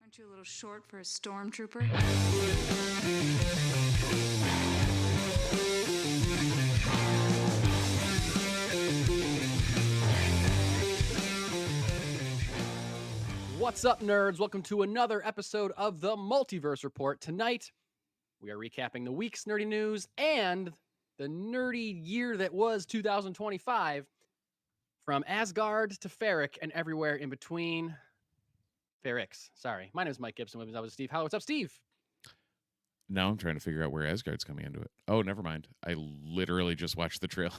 Aren't you a little short for a stormtrooper? What's up, nerds? Welcome to another episode of the Multiverse Report. Tonight, we are recapping the week's nerdy news and the nerdy year that was 2025, from Asgard to Ferric and everywhere in between. Ferrix, sorry. My name is Mike Gibson. With me is Steve. What's up, Steve? Now I'm trying to figure out where Asgard's coming into it. Oh, never mind. I literally just watched the trailer.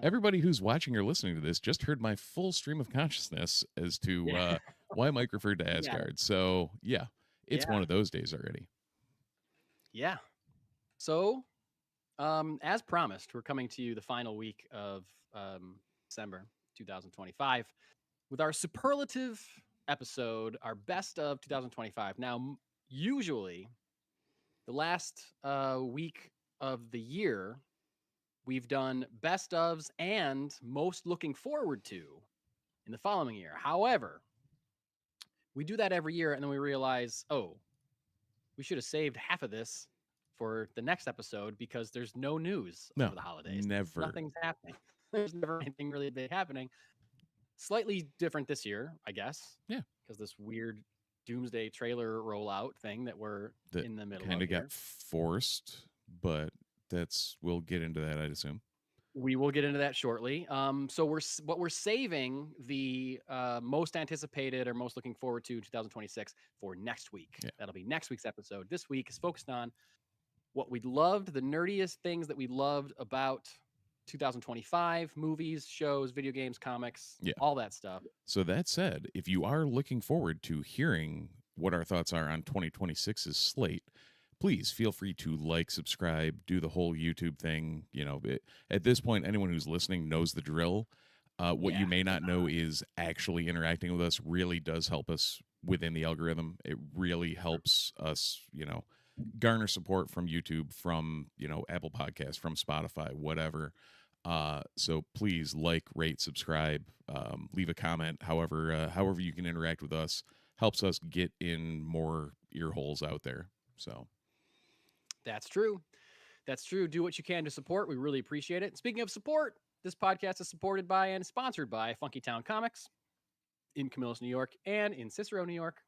Everybody who's watching or listening to this just heard my full stream of consciousness as to why Mike referred to Asgard. So, it's one of those days already. Yeah. So, as promised, we're coming to you the final week of December 2025 with our superlative episode, our best of 2025. Now, usually, the last week of the year, we've done best ofs and most looking forward to in the following year. However, we do that every year, and then we realize, oh, we should have saved half of this for the next episode because there's no news over the holidays. Never. Nothing's happening. There's never anything really big happening. Slightly different this year, I guess. Yeah. Because this weird Doomsday trailer rollout thing that we're in the middle of. Kind of got forced, but we'll get into that, I'd assume. We will get into that shortly. So we're saving the most anticipated or most looking forward to 2026 for next week. Yeah. That'll be next week's episode. This week is focused on what we loved, the nerdiest things that we loved about 2025, movies, shows, video games, comics, all that stuff. So that said, if you are looking forward to hearing what our thoughts are on 2026's slate, please feel free to like, subscribe, do the whole YouTube thing. You know, at this point, anyone who's listening knows the drill. What you may not know is actually interacting with us really does help us within the algorithm. It really helps us, garner support from YouTube, from, Apple Podcasts, from Spotify, whatever. So please like, rate, subscribe, leave a comment, however you can interact with us helps us get in more ear holes out there. So that's true. That's true. Do what you can to support. We really appreciate it. Speaking of support, this podcast is supported by and sponsored by Funky Town Comics in Camillus, New York, and in Cicero, New York.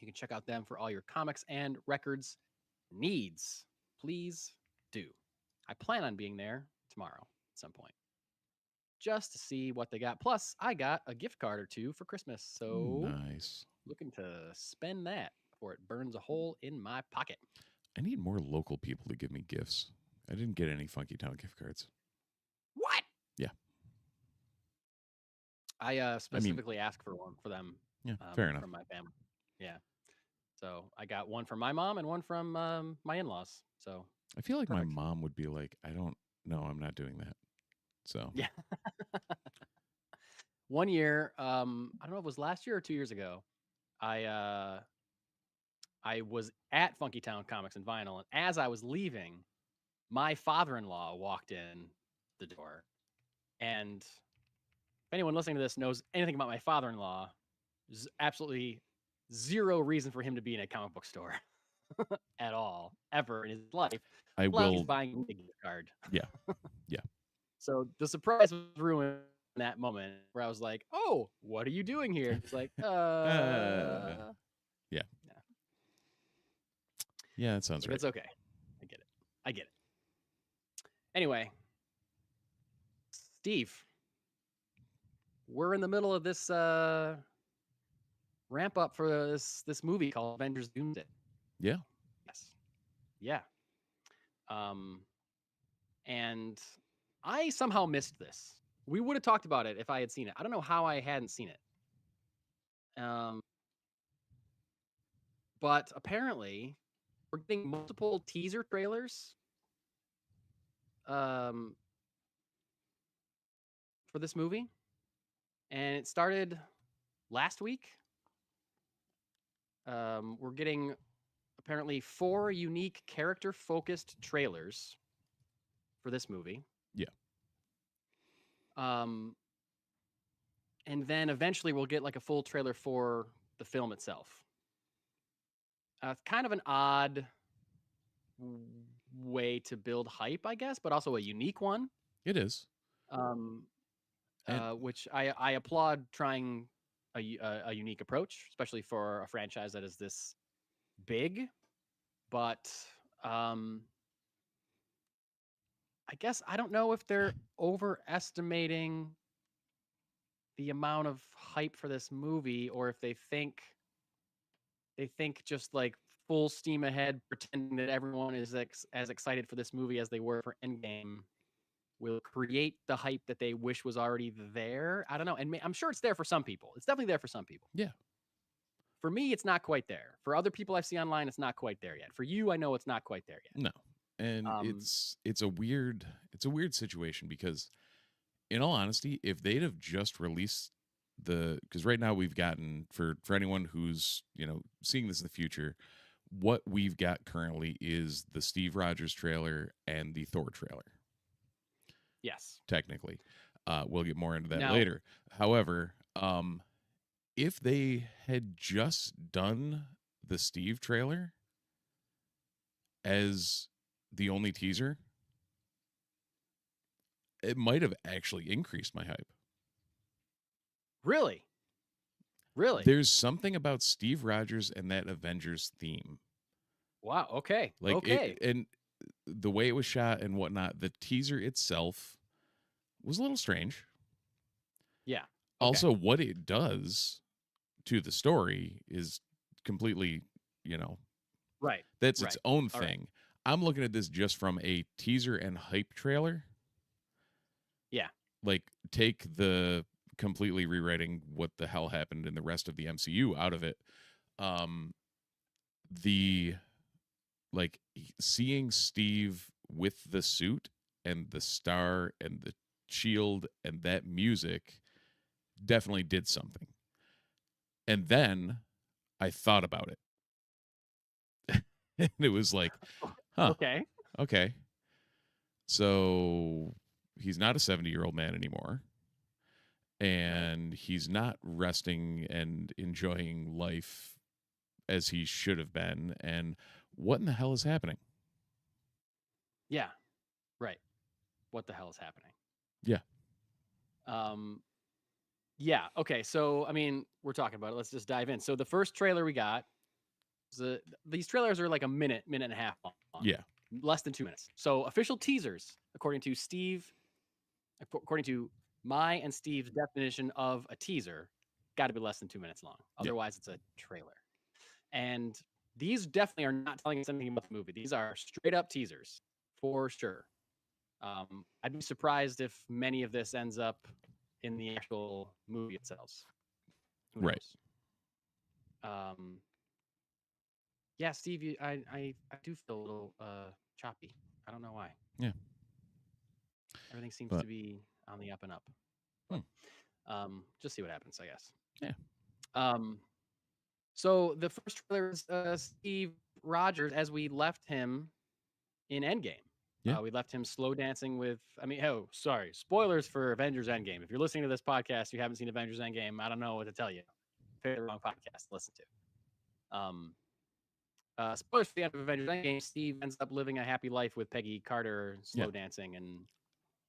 You can check out them for all your comics and records needs. Please do. I plan on being there tomorrow at some point just to see what they got. Plus, I got a gift card or two for Christmas. So nice. Looking to spend that before it burns a hole in my pocket. I need more local people to give me gifts. I didn't get any Funky Town gift cards. What? Yeah. I specifically asked for one for them. Yeah, fair enough. From my family. Yeah. So I got one from my mom and one from my in-laws. So I feel like perfect. My mom would be like, I don't know, I'm not doing that. So yeah. One year, I don't know if it was last year or 2 years ago, I was at Funky Town Comics and Vinyl, and as I was leaving, my father-in-law walked in the door. And if anyone listening to this knows anything about my father-in-law, there's absolutely zero reason for him to be in a comic book store at all, ever in his life. He's buying a gift card. Yeah. So the surprise was ruined in that moment where I was like, oh, what are you doing here? He's like, Yeah, that sounds right. It's okay. I get it. Anyway, Steve, we're in the middle of this ramp up for this movie called Avengers Doomsday. Yeah. Yes. Yeah. And I somehow missed this. We would have talked about it if I had seen it. I don't know how I hadn't seen it. But apparently, we're getting multiple teaser trailers for this movie. And it started last week. We're getting apparently 4 unique character-focused trailers for this movie. Yeah. And then eventually we'll get like a full trailer for the film itself. It's kind of an odd way to build hype, I guess, but also a unique one. It is. Um, And which I applaud trying a unique approach, especially for a franchise that is this big. But I guess I don't know if they're overestimating the amount of hype for this movie, or if they think just like full steam ahead, pretending that everyone is as excited for this movie as they were for Endgame will create the hype that they wish was already there. I don't know. And I'm sure it's there for some people. It's definitely there for some people. yeah, For me, it's not quite there. For other people I see online, it's not quite there yet. For you, I know it's not quite there yet. no. And it's a weird situation because, in all honesty, if they'd have just released because right now we've gotten for anyone who's seeing this in the future, what we've got currently is the Steve Rogers trailer and the Thor trailer. Yes. Technically, we'll get more into that Now- later. However, if they had just done the Steve trailer as the only teaser, it might have actually increased my hype. Really? There's something about Steve Rogers and that Avengers theme. Wow. Okay. Like okay. and the way it was shot and whatnot, the teaser itself was a little strange. Yeah. Okay. Also, what it does to the story is completely, Right. that's its Right. own All right. thing. I'm looking at this just from a teaser and hype trailer. Yeah. Like, take the completely rewriting what the hell happened in the rest of the MCU out of it. Seeing Steve with the suit and the star and the shield and that music definitely did something. And then I thought about it. And it was like, huh, okay. So he's not a 70-year-old man anymore. And he's not resting and enjoying life as he should have been. And what in the hell is happening? Yeah. Right. What the hell is happening? Yeah. Yeah. Okay. So, I mean, we're talking about it. Let's just dive in. So the first trailer we got, these trailers are like a minute and a half long. Yeah. Less than 2 minutes. So official teasers, according to my and Steve's definition of a teaser, got to be less than 2 minutes long. Otherwise, it's a trailer. And these definitely are not telling us anything about the movie. These are straight up teasers for sure. I'd be surprised if many of this ends up in the actual movie itself. Who knows? Right. Yeah, Steve, I do feel a little choppy. I don't know why. Yeah. Everything seems But- to be on the up and up. Just see what happens, I guess. Yeah. So the first trailer is Steve Rogers as we left him in Endgame. Yeah. We left him slow dancing with, sorry, spoilers for Avengers Endgame. If you're listening to this podcast, you haven't seen Avengers Endgame, I don't know what to tell you. Pick the wrong podcast to listen to. Spoilers for the end of Avengers Endgame, Steve ends up living a happy life with Peggy Carter, slow dancing and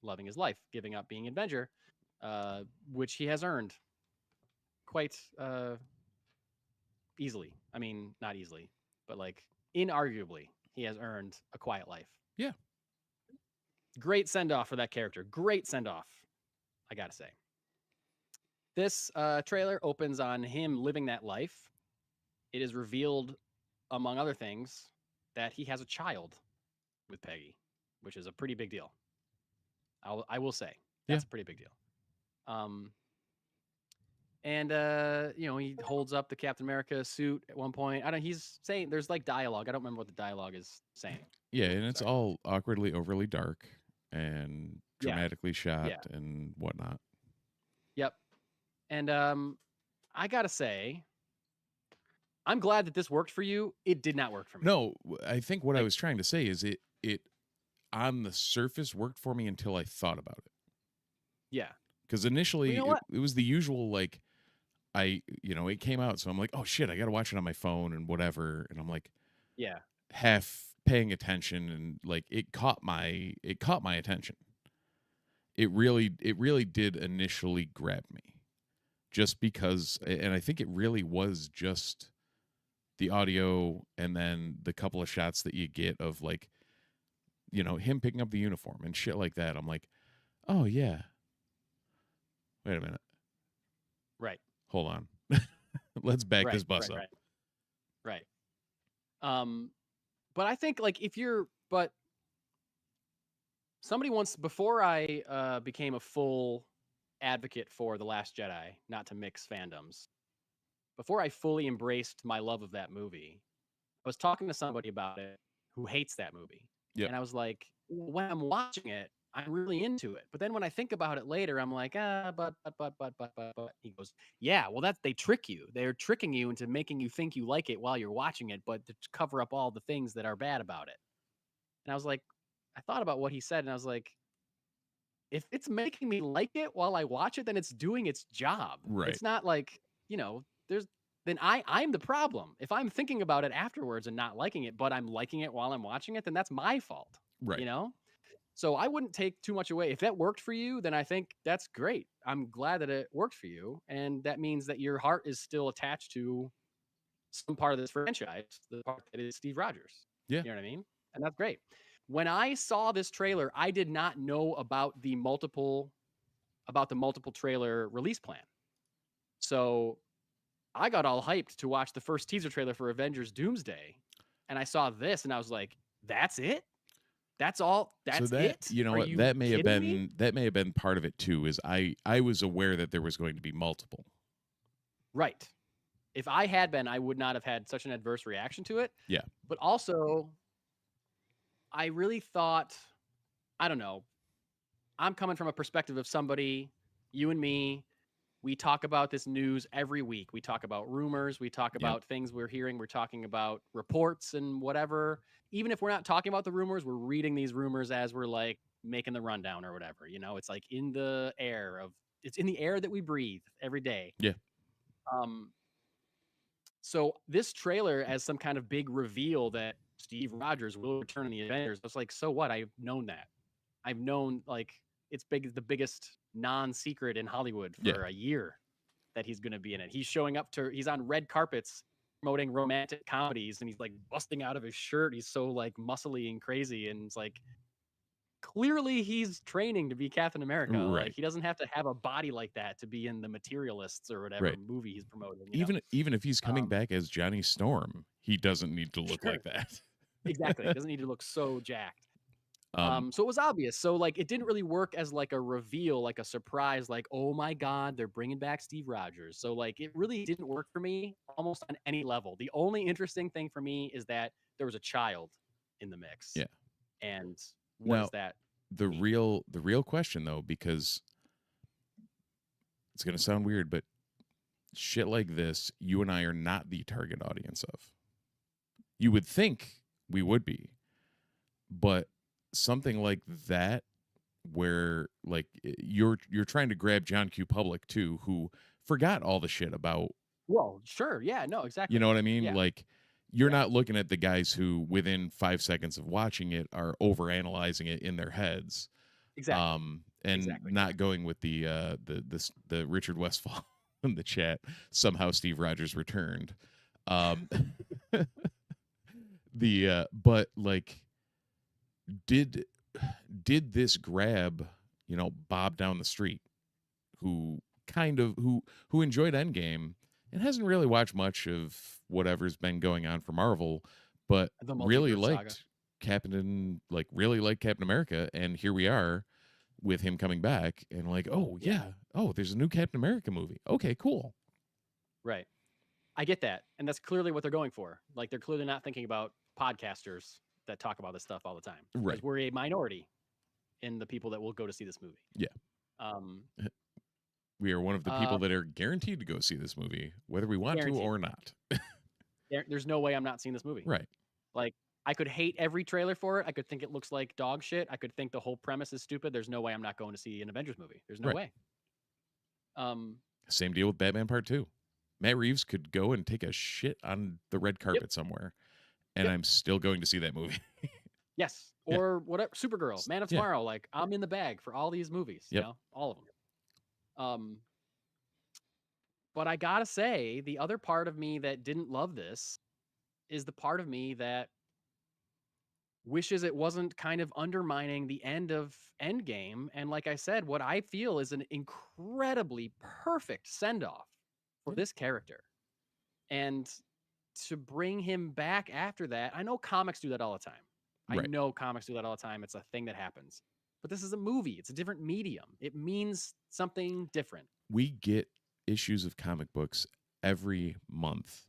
loving his life, giving up being an Avenger, which he has earned quite easily. I mean, not easily, but like inarguably, he has earned a quiet life. Yeah. Great send-off for that character. Great send-off, I gotta say. This trailer opens on him living that life. It is revealed, among other things, that he has a child with Peggy, which is a pretty big deal. I will say that's a pretty big deal. He holds up the Captain America suit at one point. He's saying there's like dialogue. I don't remember what the dialogue is saying. Yeah, and it's all awkwardly overly dark and dramatically shot and whatnot. Yep. And I gotta say, I'm glad that this worked for you. It did not work for me. No, I think what I was trying to say is it on the surface worked for me until I thought about it. Yeah. Because initially Well, you know it was the usual, like, it came out, so I'm like, oh shit, I got to watch it on my phone and whatever, and I'm like Yeah. half paying attention, and like it caught my attention. It really did initially grab me, just because, and I think it really was just the audio and then the couple of shots that you get of like, him picking up the uniform and shit like that. I'm like, oh yeah. Wait a minute. Right. Hold on. Let's back this bus up. Right. But I think like but somebody once, before I became a full advocate for The Last Jedi, not to mix fandoms, before I fully embraced my love of that movie, I was talking to somebody about it who hates that movie. Yep. And I was like, when I'm watching it, I'm really into it. But then when I think about it later, I'm like, but. He goes, yeah, well, they trick you. They're tricking you into making you think you like it while you're watching it, but to cover up all the things that are bad about it. And I was like, I thought about what he said, and I was like, if it's making me like it while I watch it, then it's doing its job. Right. It's not like, then I'm the problem. If I'm thinking about it afterwards and not liking it, but I'm liking it while I'm watching it, then that's my fault. Right. So I wouldn't take too much away. If that worked for you, then I think that's great. I'm glad that it worked for you. And that means that your heart is still attached to some part of this franchise, the part that is Steve Rogers. Yeah. You know what I mean? And that's great. When I saw this trailer, I did not know about the multiple trailer release plan. So I got all hyped to watch the first teaser trailer for Avengers Doomsday. And I saw this and I was like, that's it? That's all? That's it? You know what? That may have been part of it too, is I was aware that there was going to be multiple. Right. If I had been, I would not have had such an adverse reaction to it. Yeah. But also, I really thought, I don't know, I'm coming from a perspective of somebody, you and me, we talk about this news every week. We talk about rumors. We talk about things we're hearing. We're talking about reports and whatever. Even if we're not talking about the rumors, we're reading these rumors as we're like making the rundown or whatever. It's like in the air it's in the air that we breathe every day. Yeah. So this trailer as some kind of big reveal that Steve Rogers will return in the Avengers, I was like, so what? I've known that. I've known like it's the biggest non-secret in Hollywood for a year that he's going to be in it. He's on red carpets promoting romantic comedies and he's like busting out of his shirt. He's so like muscly and crazy. And it's like, clearly he's training to be Captain America. Right. Like he doesn't have to have a body like that to be in the Materialists or whatever movie he's promoting. Even if he's coming back as Johnny Storm, he doesn't need to look like that. Exactly. He doesn't need to look so jacked. So it was obvious. So like it didn't really work as like a reveal, like a surprise, like, oh my God, they're bringing back Steve Rogers. So like it really didn't work for me almost on any level. The only interesting thing for me is that there was a child in the mix. Yeah. And what is that? The real question though, because it's gonna sound weird, but shit like this, you and I are not the target audience of. You would think we would be, but something like that where like you're trying to grab John Q. Public too, who forgot all the shit about. Well, sure. Yeah, no, exactly. You know what I mean? Yeah. Like you're not looking at the guys who within 5 seconds of watching it are overanalyzing it in their heads. Exactly. And not going with the Richard Westfall in the chat. Somehow Steve Rogers returned. But like did this grab, Bob down the street who enjoyed Endgame and hasn't really watched much of whatever's been going on for Marvel, but really liked Captain America, and here we are with him coming back and like, oh yeah, oh, there's a new Captain America movie. Okay, cool. Right. I get that. And that's clearly what they're going for. Like they're clearly not thinking about podcasters that talk about this stuff all the time. Right. Because we're a minority in the people that will go to see this movie. Yeah. We are one of the people that are guaranteed to go see this movie, whether we want to or not. There's no way I'm not seeing this movie. Right. Like, I could hate every trailer for it. I could think it looks like dog shit. I could think the whole premise is stupid. There's no way I'm not going to see an Avengers movie. There's no way. Same deal with Batman Part 2. Matt Reeves could go and take a shit on the red carpet somewhere, and Yep. I'm still going to see that movie. Yes. Yeah. Or whatever. Supergirl, Man of Yeah. Tomorrow. Like, I'm in the bag for all these movies, you Yep. know, all of them. But I gotta say, the other part of me that didn't love this is the part of me that wishes it wasn't kind of undermining the end of Endgame. And like I said, what I feel is an incredibly perfect send off for Yeah. this character. And to bring him back after that, I know comics do that all the time. I Right. know comics do that all the time. It's a thing that happens. But this is a movie, it's a different medium. It means something different. We get issues of comic books every month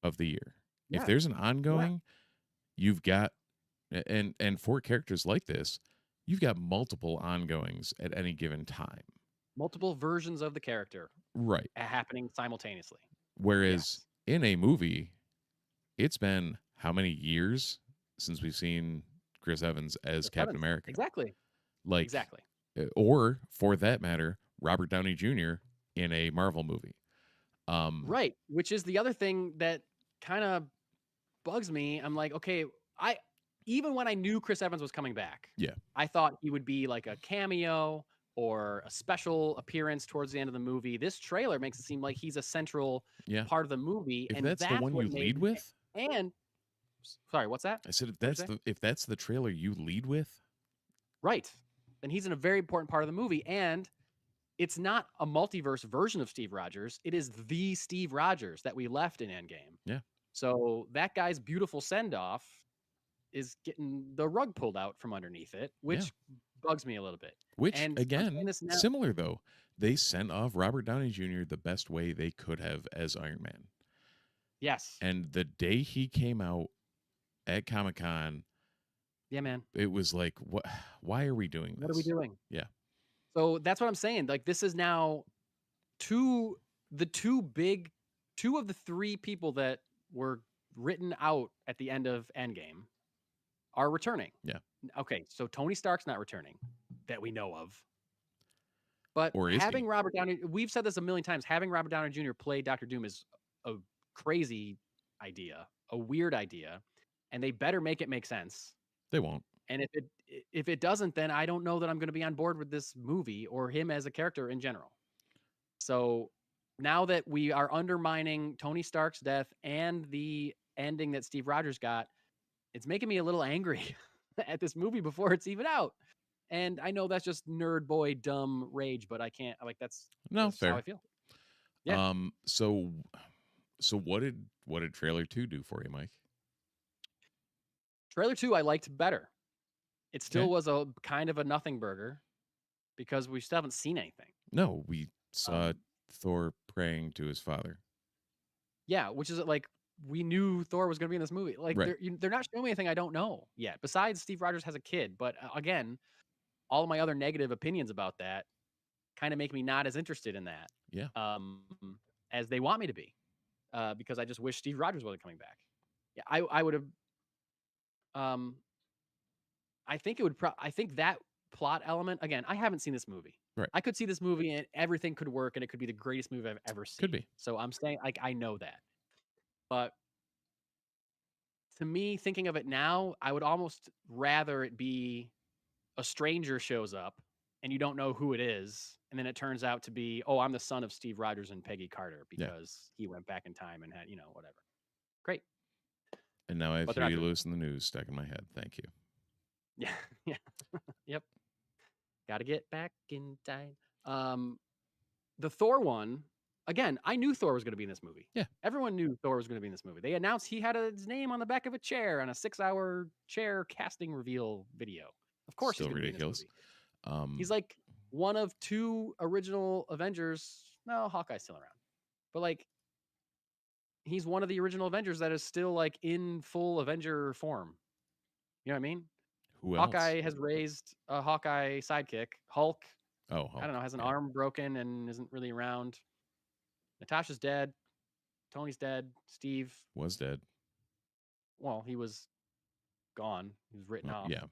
of the year. If Yeah. there's an ongoing, you've got and for characters like this, you've got multiple ongoings at any given time. Multiple versions of the character Right. happening simultaneously. Whereas in a movie, it's been how many years since we've seen Chris Evans as Captain America? Exactly. Like, Exactly. or for that matter, Robert Downey Jr. in a Marvel movie. Right. Which is the other thing that kind of bugs me. I'm like, okay, even when I knew Chris Evans was coming back, Yeah. I thought he would be like a cameo or a special appearance towards the end of the movie. This trailer makes it seem like he's a central Yeah. part of the movie. If And that's the one what you made lead me- with, And sorry, what's that? I said What'd you say? if that's the trailer you lead with, Right. Then he's in a very important part of the movie. And it's not a multiverse version of Steve Rogers. It is the Steve Rogers that we left in Endgame. Yeah. So that guy's beautiful send off is getting the rug pulled out from underneath it, which bugs me a little bit. which And I'm saying again, this now- similar though, they sent off Robert Downey Jr. the best way they could have as Iron Man. Yes. And the day he came out at Comic-Con, Yeah, man. it was like, what? Why are we doing this? What are we doing? Yeah. So that's what I'm saying. Like, this is now two of the three people that were written out at the end of Endgame are returning. Yeah. Okay, so Tony Stark's not returning that we know of. But Or is having he? Robert Downey, we've said this a million times, having Robert Downey Jr. play Doctor Doom is a crazy idea, a weird idea, and they better make it make sense. They won't. And if it doesn't, then I don't know that I'm going to be on board with this movie or him as a character in general. So now that we are undermining Tony Stark's death and the ending that Steve Rogers got, it's making me a little angry at this movie before it's even out. And I know that's just nerd boy dumb rage, but I can't that's fair. how I feel. Yeah. So what did trailer 2 do for you, Mike? Trailer 2 I liked better. It still Okay. was a kind of a nothing burger because we still haven't seen anything. No, we saw Thor praying to his father. Yeah, which is like we knew Thor was going to be in this movie. Like Right. they're not showing me anything I don't know yet. Besides, Steve Rogers has a kid, but again, all of my other negative opinions about that kind of make me not as interested in that. Yeah. As they want me to be, because I just wish Steve Rogers wasn't coming back. Yeah, I would have. I think it would. I think that plot element again. I haven't seen this movie. Right. I could see this movie and everything could work, and it could be the greatest movie I've ever seen. Could be. So I'm saying, like, I know that, but to me, thinking of it now, I would almost rather it be a stranger shows up and you don't know who it is, and then it turns out to be, oh, I'm the son of Steve Rogers and Peggy Carter because he went back in time and had, whatever. Great. And now I have But they're Huey not doing- Lewis in the news stuck in my head. Thank you. Yeah. Yeah. Yep. Got to get back in time. The Thor one, again, I knew Thor was going to be in this movie. Yeah. Everyone knew Thor was going to be in this movie. They announced he had his name on the back of a chair on a 6-hour chair casting reveal video. Of course, Still he's gonna ridiculous. Be in this movie. He's like one of 2 original Avengers. No, Hawkeye's still around, but like he's one of the original Avengers that is still like in full Avenger form. You know what I mean? Who else? Hawkeye has raised a Hawkeye sidekick. Hulk, Oh, I don't know, has an yeah. arm broken and isn't really around. Natasha's dead. Tony's dead. Steve, Was dead. well, he was gone. He was written off. Yeah.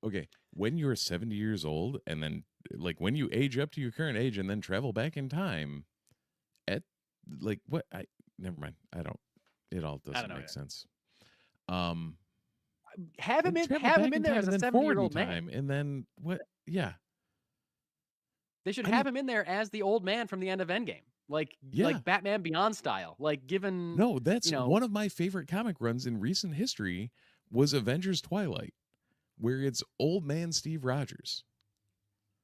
Okay. When you're 70 years old and then like when you age up to your current age and then travel back in time, like what? I never mind. I don't. It all doesn't know make yet. sense. Have him in. Travel Have back him in in there time as and a then forward in 70-year-old man. time, and then what? Yeah. They should I have mean- him in there as the old man from the end of Endgame, like Yeah. Batman Beyond style. Like given No, that's you know, one of my favorite comic runs in recent history was Avengers Twilight, where it's old man Steve Rogers,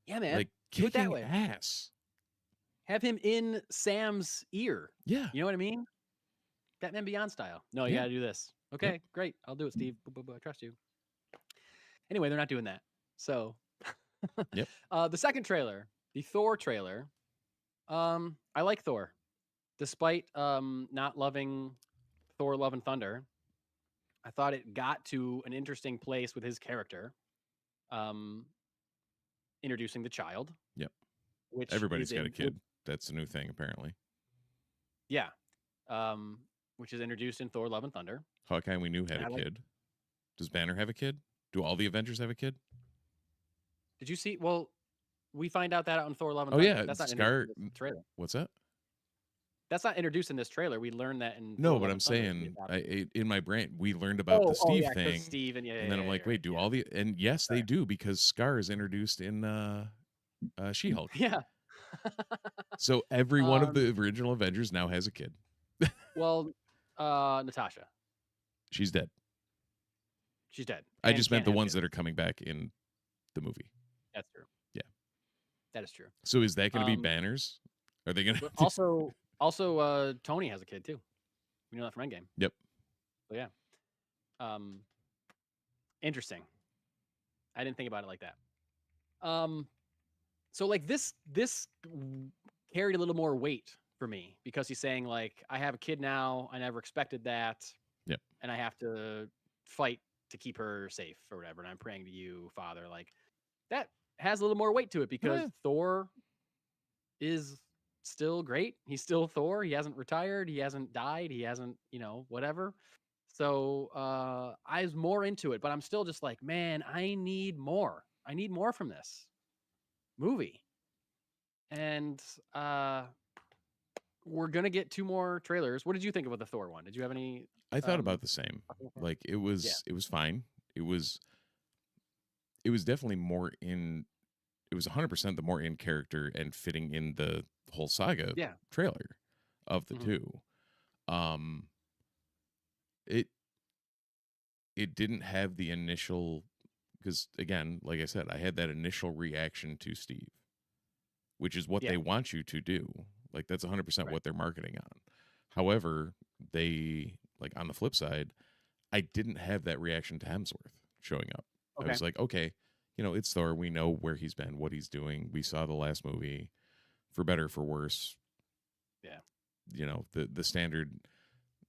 yeah, man, like do it that kicking way. ass. Have him in Sam's ear. Yeah. You know what I mean? Batman Beyond style. No, you Yeah. got to do this. Okay, great. I'll do it, Steve. I trust you. Anyway, they're not doing that. So, Yep. The second trailer, the Thor trailer. I like Thor, despite not loving Thor: Love and Thunder. I thought it got to an interesting place with his character, introducing the child. Yep. Which Everybody's is got a kid. That's a new thing, apparently. Yeah, which is introduced in Thor: Love and Thunder. Hawkeye, we knew had And a I like- kid. Does Banner have a kid? Do all the Avengers have a kid? Did you see? Well, we find out that out in Thor: Love and Oh, Thunder. yeah, That's not Scar- introduced in this trailer. What's that? That's not introduced in this trailer. We learned that in No, Thor: but Love I'm and Thunder is the saying, adopted- in my brain, we learned about the Steve yeah, 'cause thing, Steve and and then I'm like, wait, do all the? And yes, they do, because Scar is introduced in She-Hulk. Yeah. So every one of the original Avengers now has a kid. Well, Natasha, She's dead. she's dead. I and just meant can't the have ones kids. that are coming back in the movie. That's true. Yeah. That is true. So is that going to be Banners? Are they going to? But also, Tony has a kid too. We know that from Endgame. Yep. So yeah. Interesting. I didn't think about it like that. So like this carried a little more weight for me because he's saying like, I have a kid now. I never expected that. Yep. And I have to fight to keep her safe or whatever. And I'm praying to you, Father. Like that has a little more weight to it because Yeah. Thor is still great. He's still Thor. He hasn't retired. He hasn't died. He hasn't, whatever. So I was more into it, but I'm still just like, man, I need more. I need more from this movie. And we're gonna get 2 more trailers. What did you think about the Thor one? Did you have any? I thought about the same. Like it was fine. It was definitely more in. It was 100% the more in character and fitting in the whole saga trailer of the two. It didn't have the initial, because again, like I said, I had that initial reaction to Steve, which is what they want you to do. Like that's 100% what they're marketing on. However, they, like on the flip side, I didn't have that reaction to Hemsworth showing up. I was like, okay, it's Thor. We know where he's been, what he's doing. We saw the last movie, for better, for worse. Yeah. The standard,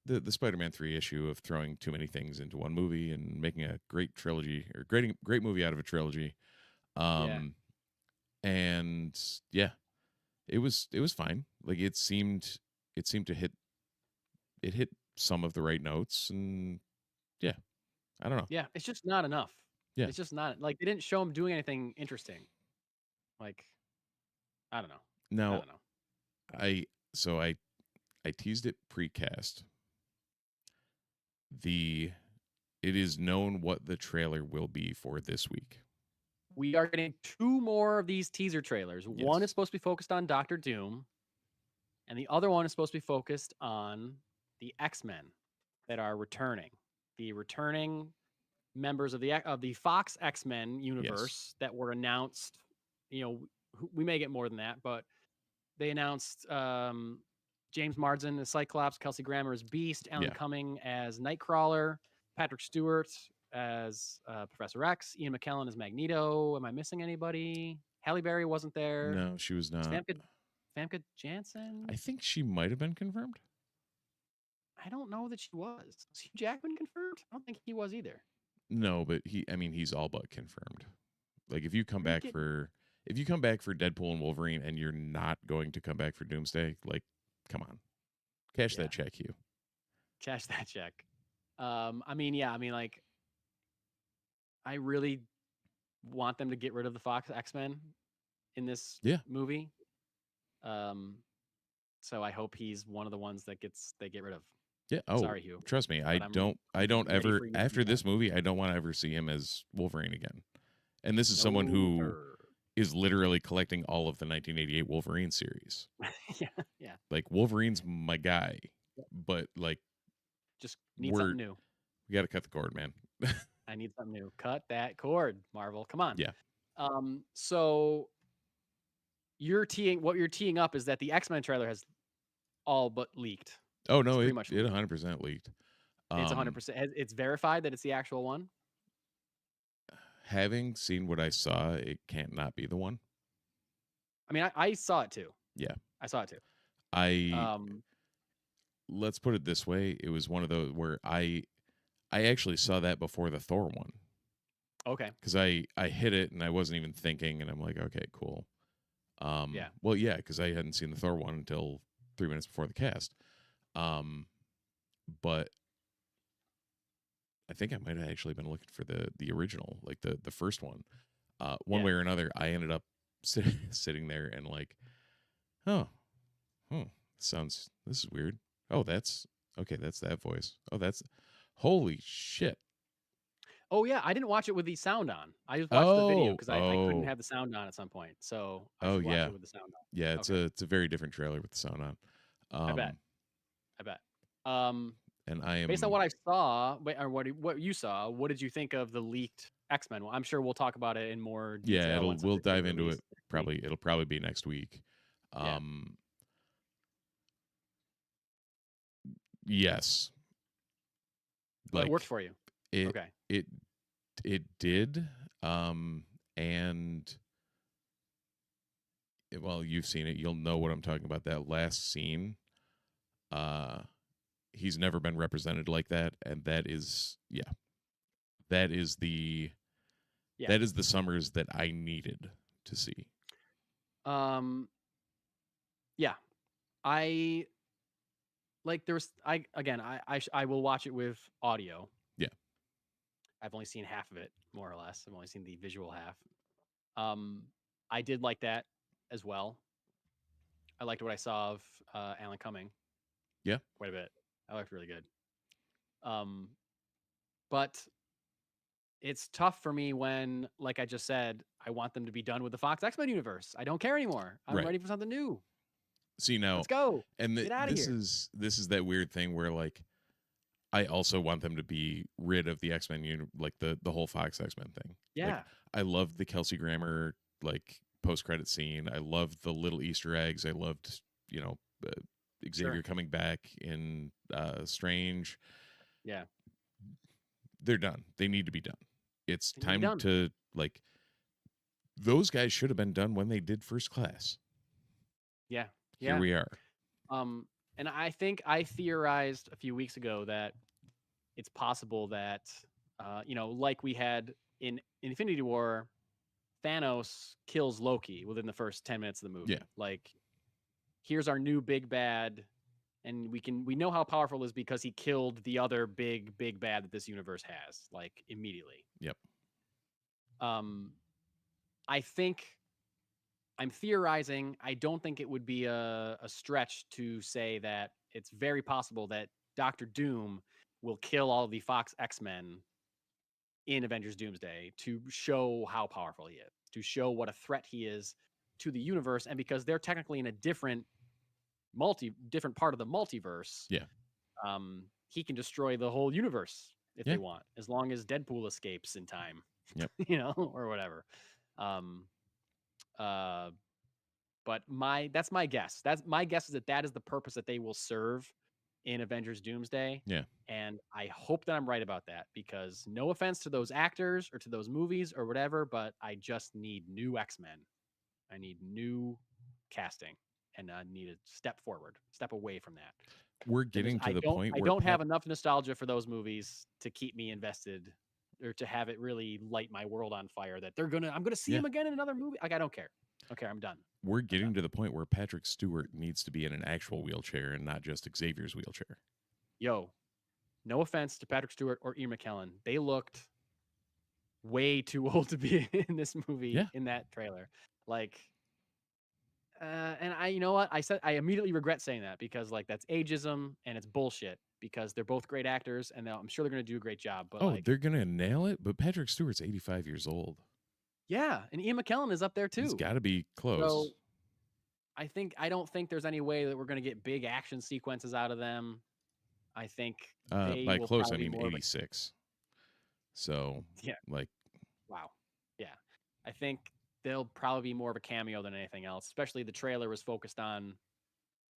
the Spider-Man 3 issue of throwing too many things into one movie and making a great trilogy or great movie out of a trilogy. And yeah, it was fine. Like it seemed to hit some of the right notes, and yeah, I don't know. Yeah, it's just not enough. Yeah. It's just not like they didn't show him doing anything interesting. Like, I don't know. Now, I don't know. I teased it pre-cast. It is known what the trailer will be for this week. We are getting 2 more of these teaser trailers. Yes. One is supposed to be focused on Doctor Doom, and the other one is supposed to be focused on the X-Men that are returning. The returning members of the Fox X-Men universe that were announced. We may get more than that, but they announced James Marsden as Cyclops, Kelsey Grammer as Beast, Alan Cumming as Nightcrawler, Patrick Stewart as Professor X, Ian McKellen as Magneto. Am I missing anybody? Halle Berry wasn't there. No, she was not. Famke Janssen? I think she might have been confirmed. I don't know that she was. Was Hugh Jackman confirmed? I don't think he was either. No, but he's all but confirmed. Like if you come back for Deadpool and Wolverine and you're not going to come back for Doomsday, like come on. Cash that check, Hugh. Cash that check. Like I really want them to get rid of the Fox X-Men in this movie. So I hope he's one of the ones that they get rid of. Yeah. Oh, Sorry, Hugh. trust me, I But I'm don't ready ever for you to after be this back. movie, I don't want to ever see him as Wolverine again. And this is someone No, who sir. is literally collecting all of the 1988 Wolverine series. Yeah, yeah. Like Wolverine's my guy, but like Just need something new. we got to cut the cord, man. I need something new. Cut that cord, Marvel. Come on. Yeah. So what you're teeing up is that the X-Men trailer has all but leaked. Oh It's no, pretty it much 100% leaked. It's 100%. It's verified that it's the actual one. Having seen what I saw, it can't not be the one. I mean, I saw it too. Yeah. I saw it too. Let's put it this way, it was one of those where I actually saw that before the Thor one. Okay. Cuz I hit it and I wasn't even thinking and I'm like, okay, cool. Yeah. Well, yeah, cuz I hadn't seen the Thor one until 3 minutes before the cast. But I think I might have actually been looking for the original, like the first one. One way or another, I ended up sitting there and like, this is weird. Oh, that's okay. That's that voice. Oh, that's holy shit. Oh yeah, I didn't watch it with the sound on. I just watched the video because I couldn't have the sound on at some point. So I should watch it with the sound on. Yeah, it's a very different trailer with the sound on. I bet. And I am based on what I saw, or what you saw. What did you think of the leaked X-Men? Well, I'm sure we'll talk about it in more detail. Yeah, we'll dive into it. It'll probably be next week. Yes. Like, it worked for you. Okay. It did. And well, you've seen it. You'll know what I'm talking about. That last scene. He's never been represented like that, and that is the Summers that I needed to see. Yeah, I like I will watch it with audio. Yeah, I've only seen half of it, more or less. I've only seen the visual half. I did like that as well. I liked what I saw of Alan Cumming. Yeah, quite a bit. That looked really good. But it's tough for me when, like I just said, I want them to be done with the Fox X-Men universe. I don't care anymore. I'm ready for something new. See, now, let's go. And get out of here. This is that weird thing where, like, I also want them to be rid of the X-Men like the whole Fox X-Men thing. Yeah, like, I loved the Kelsey Grammer like post-credit scene. I loved the little Easter eggs. I loved Xavier coming back in Strange. Yeah, they're done. They need to be done. It's time to, like, those guys should have been done when they did First Class. Yeah. Here we are. And I think I theorized a few weeks ago that it's possible that like we had in Infinity War, Thanos kills Loki within the first 10 minutes of the movie. Yeah. Like, here's our new big bad, and we know how powerful it is because he killed the other big bad that this universe has, like, immediately. Yep. I think I'm theorizing. I don't think it would be a stretch to say that it's very possible that Dr. Doom will kill all of the Fox X-Men in Avengers Doomsday to show how powerful he is, to show what a threat he is to the universe. And because they're technically in a different part of the multiverse, he can destroy the whole universe if they want, as long as Deadpool escapes in time. Yep. Or whatever. But that's my guess. My guess is that is the purpose that they will serve in Avengers Doomsday. Yeah. And I hope that I'm right about that, because no offense to those actors or to those movies or whatever, but I just need new X-Men. I need new casting, and I need a step away from that. We're getting to the point where I don't have enough nostalgia for those movies to keep me invested, or to have it really light my world on fire that I'm gonna see him again in another movie. Like, I don't care. Okay, I'm done. We're getting to the point where Patrick Stewart needs to be in an actual wheelchair and not just Xavier's wheelchair. Yo, no offense to Patrick Stewart or Ian McKellen. They looked way too old to be in this movie, in that trailer. Like, And you know what? I immediately regret saying that because like that's ageism and it's bullshit because they're both great actors and I'm sure they're gonna do a great job. But Oh, like, they're gonna nail it. But Patrick Stewart's 85 years old. yeah, and Ian McKellen is up there He's too. got to be close. So I don't think there's any way that we're gonna get big action sequences out of them. I think they By will close, I probably mean be more of a 86. So, yeah. like, Wow. Yeah. I think they'll probably be more of a cameo than anything else. Especially the trailer was focused on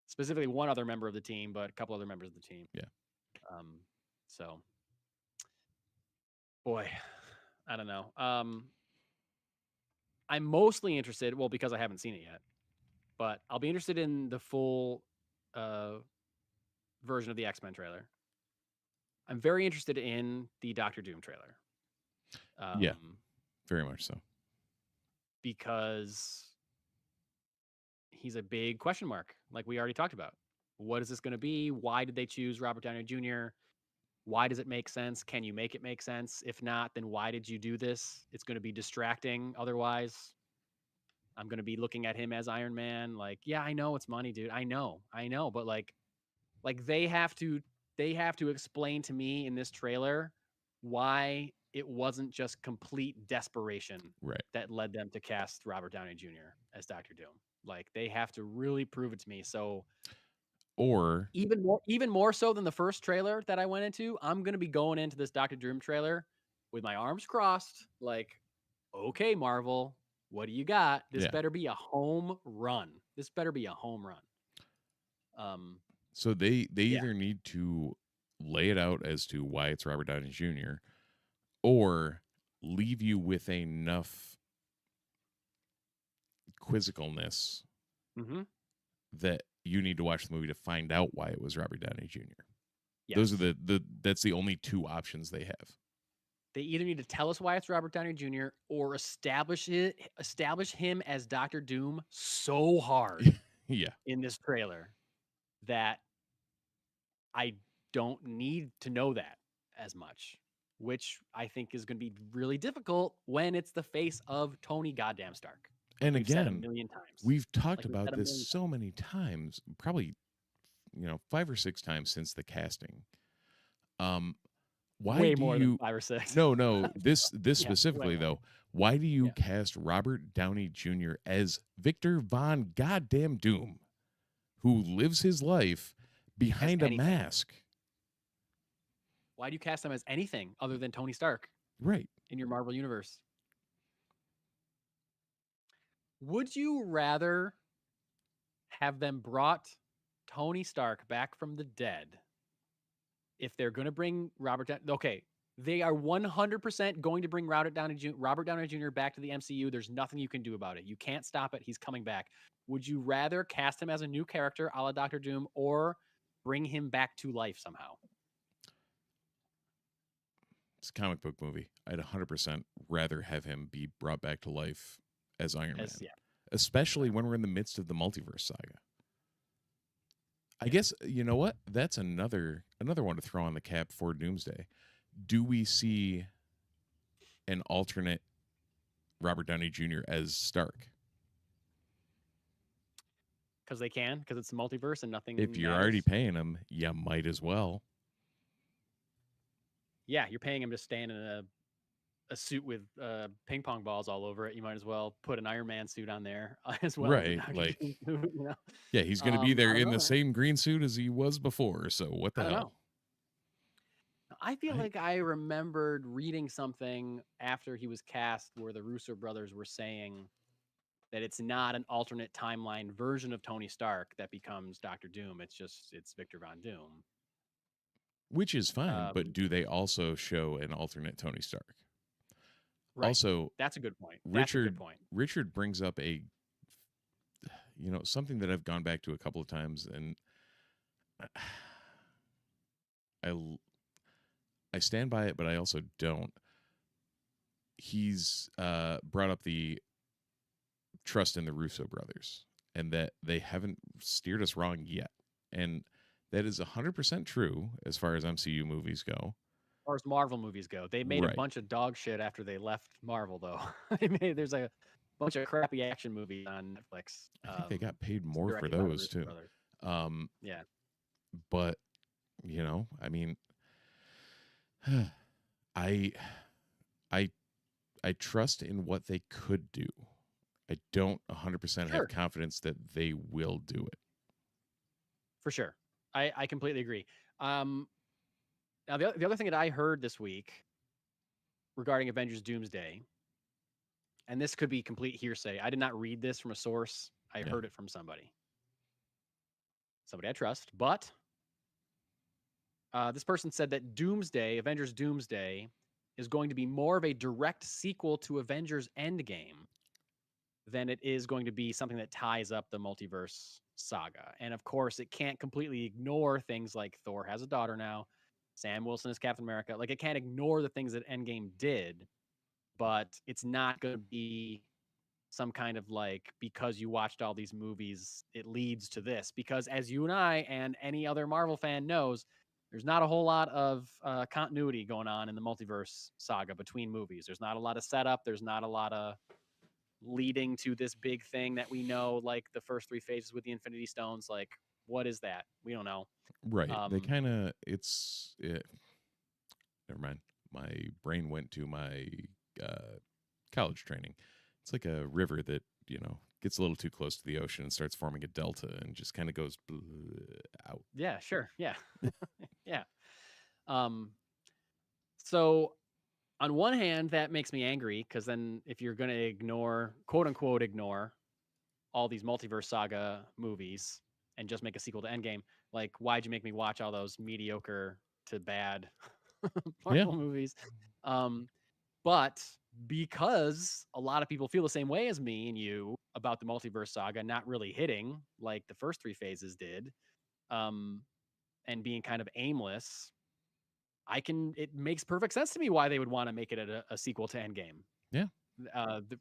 specifically one other member of the team, but a couple other members of the team. yeah. So boy, I don't know. I'm mostly interested, well, because I haven't seen it yet, but I'll be interested in the full version of the X-Men trailer. I'm very interested in the Doctor Doom trailer. Yeah. Very much so. Because he's a big question mark, like we already talked about. What is this going to be? Why did they choose Robert Downey Jr.? Why does it make sense? Can you make it make sense? If not, then why did you do this? It's going to be distracting otherwise. I'm going to be looking at him as Iron Man. Like, yeah, I know it's money, dude. I know. But like they have to explain to me in this trailer why it wasn't just complete desperation that led them to cast Robert Downey Jr. as Dr. Doom. Like they have to really prove it to me. So or even more so than the first trailer that I went into, I'm going to be going into this Dr. Doom trailer with my arms crossed like, okay, Marvel, what do you got? This better be a home run. So they either need to lay it out as to why it's Robert Downey Jr. or leave you with enough quizzicalness that you need to watch the movie to find out why it was Robert Downey Jr. Yes. Those are that's the only two options they have. They either need to tell us why it's Robert Downey Jr. or establish him as Dr. Doom so hard in this trailer that I don't need to know that as much, which I think is going to be really difficult when it's the face of Tony goddamn Stark. And we've again, said a million times. We've talked about this so many times, probably 5 or 6 times since the casting. Why way do more you than 5 or 6? No, this specifically though. Why do you cast Robert Downey Jr. as Victor Von Goddamn Doom, who lives his life behind a mask? Why do you cast him as anything other than Tony Stark? Right. In your Marvel universe. Would you rather have them brought Tony Stark back from the dead if they're going to bring Robert Downey? Okay, they are 100% going to bring Robert Downey Jr. back to the MCU. There's nothing you can do about it. You can't stop it. He's coming back. Would you rather cast him as a new character a la Dr. Doom or bring him back to life somehow? It's a comic book movie. I'd 100% rather have him be brought back to life as Iron Man. Yeah. Especially when we're in the midst of the multiverse saga. I guess, you know what? That's another one to throw on the cap for Doomsday. Do we see an alternate Robert Downey Jr. as Stark? Because they can, because it's the multiverse and nothing. If you're already paying him, you might as well. Yeah, you're paying him to stand in a suit with ping pong balls all over it. You might as well put an Iron Man suit on there as well. Right, like yeah, he's going to be there in the same green suit as he was before. So what the hell? I feel like I remembered reading something after he was cast where the Russo brothers were saying that it's not an alternate timeline version of Tony Stark that becomes Dr. Doom. It's Victor Von Doom. Which is fine, but do they also show an alternate Tony Stark? Right. Also, that's a good point. Richard brings up something that I've gone back to a couple of times, and I stand by it, but I also don't. He's brought up the trust in the Russo brothers and that they haven't steered us wrong yet, and that is 100% true as far as MCU movies go. As far as Marvel movies go, they made a bunch of dog shit after they left Marvel, though. There's a bunch of crappy action movies on Netflix. I think they got paid more for directed by the those Russo too. brothers. Yeah. But I mean, I I trust in what they could do. I don't 100% Sure. have confidence that they will do it. For sure. I completely agree. Now, the other thing that I heard this week regarding Avengers Doomsday, and this could be complete hearsay. I did not read this from a source. I Yeah. heard it from somebody I trust. But this person said that Doomsday, Avengers Doomsday, is going to be more of a direct sequel to Avengers Endgame than it is going to be something that ties up the multiverse saga. And of course, it can't completely ignore things like Thor has a daughter now, Sam Wilson is Captain America. Like, it can't ignore the things that Endgame did, but it's not going to be some kind of like, because you watched all these movies, it leads to this. Because as you and I and any other Marvel fan knows, there's not a whole lot of continuity going on in the multiverse saga between movies. There's not a lot of setup. There's not a lot of leading to this big thing that we know, like the first 3 phases with the Infinity Stones. Like, what is that? We don't know. Right. They kind of, never mind. My brain went to my college training. It's like a river that, gets a little too close to the ocean and starts forming a delta and just kind of goes out. Yeah, sure. Yeah. Yeah. So on one hand, that makes me angry, because then if you're going to ignore, quote unquote, ignore all these multiverse saga movies and just make a sequel to Endgame, like, why'd you make me watch all those mediocre to bad Marvel movies? But because a lot of people feel the same way as me and you about the multiverse saga not really hitting like the first 3 phases did, and being kind of aimless, it makes perfect sense to me why they would want to make it a sequel to Endgame. Yeah.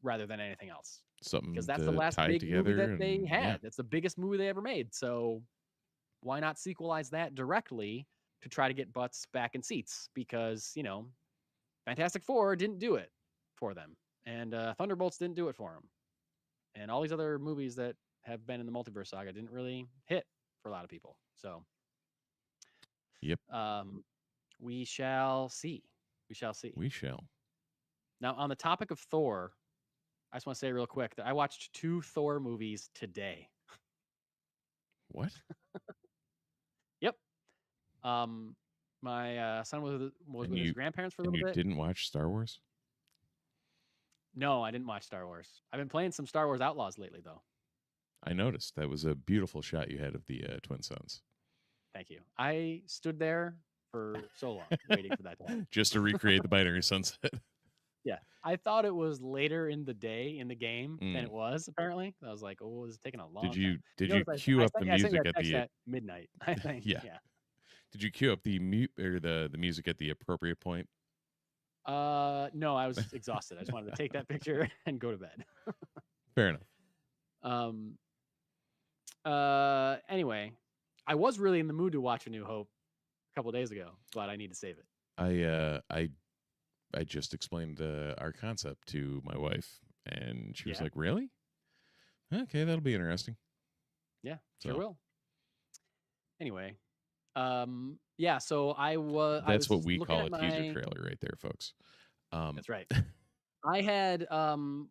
Rather than anything else. Something Because that's the to last tie big movie together that they and, had. yeah. That's the biggest movie they ever made. So why not sequelize that directly to try to get butts back in seats? Because, Fantastic Four didn't do it for them. And Thunderbolts didn't do it for them. And all these other movies that have been in the multiverse saga didn't really hit for a lot of people. So, Yep. We shall see. We shall see. We shall. Now, on the topic of Thor, I just want to say real quick that I watched 2 Thor movies today. What? Yep. My son was with his grandparents for a little bit. You didn't watch Star Wars? No, I didn't watch Star Wars. I've been playing some Star Wars Outlaws lately, though. I noticed. That was a beautiful shot you had of the twin sons. Thank you. I stood there for so long waiting for that to happen. Just to recreate the binary sunset. Yeah. I thought it was later in the day in the game than it was, apparently. I was like, oh, this is taking a long time. Did you cue up the music at midnight? I think. Yeah. Did you cue up the the music at the appropriate point? No, I was exhausted. I just wanted to take that picture and go to bed. Fair enough. Anyway, I was really in the mood to watch A New Hope a couple of days ago, but I need to save it. I just explained our concept to my wife, and she was like, "Really? Okay, that'll be interesting." Yeah, sure will. Anyway, so I was. That's what we call a teaser trailer, right there, folks. That's right. I had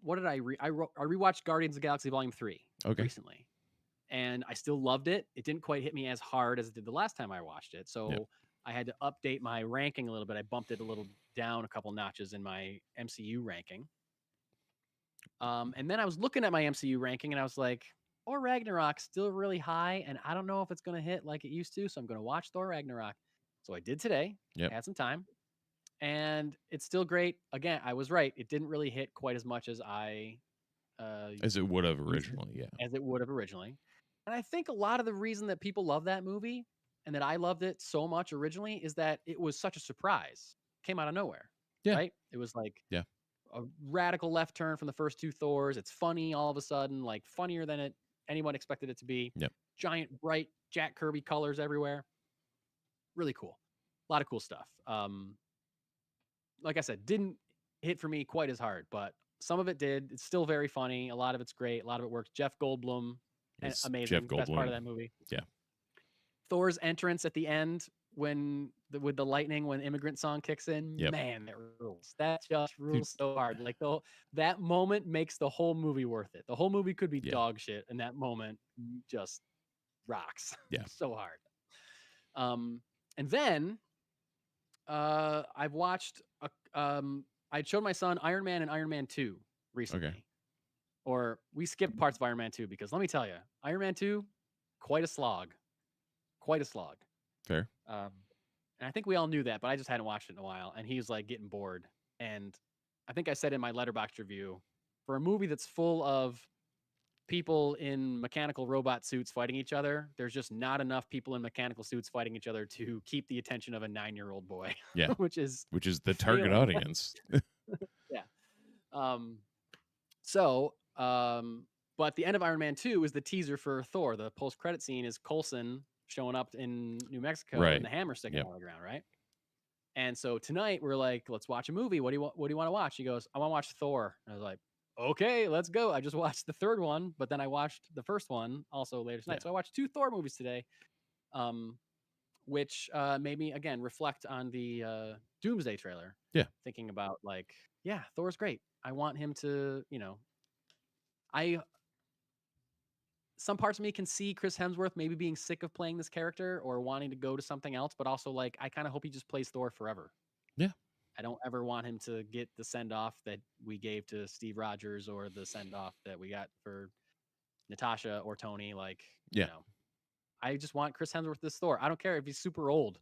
what did I rewatched Guardians of the Galaxy Volume 3 recently, and I still loved it. It didn't quite hit me as hard as it did the last time I watched it, so I had to update my ranking a little bit. I bumped it a little down a couple notches in my MCU ranking. And then I was looking at my MCU ranking, and I was like, Thor Ragnarok's still really high, and I don't know if it's going to hit like it used to, so I'm going to watch Thor Ragnarok. So I did today. I had some time. And it's still great. Again, I was right. It didn't really hit quite as much as as it would have originally, As it would have originally. And I think a lot of the reason that people love that movie and that I loved it so much originally is that it was such a surprise. It came out of nowhere. Right? It was like a radical left turn from the first 2 Thors. It's funny all of a sudden, like funnier than anyone expected it to be. Giant, bright Jack Kirby colors everywhere. Really cool. A lot of cool stuff. Like I said, didn't hit for me quite as hard, but Some of it did. It's still very funny. A lot of it's great. A lot of it works. Jeff Goldblum, It's amazing. Jeff Best part of Goldblum. that movie. Yeah. Thor's entrance at the end with the lightning when Immigrant Song kicks in, Yep. man, that rules. That just rules so hard. Like that moment makes the whole movie worth it. The whole movie could be dog shit, and that moment just rocks. Yeah. So hard. And then I've watched I showed my son Iron Man and Iron Man 2 recently. Okay. Or we skipped parts of Iron Man 2 because let me tell you, Iron Man 2, quite a slog. Quite a slog. Fair. And I think we all knew that, but I just hadn't watched it in a while. And he was like getting bored. And I think I said in my Letterboxd review, for a movie that's full of people in mechanical robot suits fighting each other, there's just not enough people in mechanical suits fighting each other to keep the attention of a 9-year-old boy. Yeah. which is the target failing. audience. Yeah. But the end of Iron Man 2 is the teaser for Thor. The post-credit scene is Coulson showing up in New Mexico and the hammer sticking out of the ground, right? And so tonight we're like, let's watch a movie. What do you want to watch? He goes, I want to watch Thor. And I was like, okay, let's go. I just watched the third one, but then I watched the first one also later tonight. So I watched 2 Thor movies today, which made me again reflect on the Doomsday trailer. Yeah. Thinking about like, yeah, Thor's great. I want him to, some parts of me can see Chris Hemsworth maybe being sick of playing this character or wanting to go to something else, but also like I kind of hope he just plays Thor forever. Yeah. I don't ever want him to get the send off that we gave to Steve Rogers or the send off that we got for Natasha or Tony. Like, I just want Chris Hemsworth this Thor. I don't care if he's super old.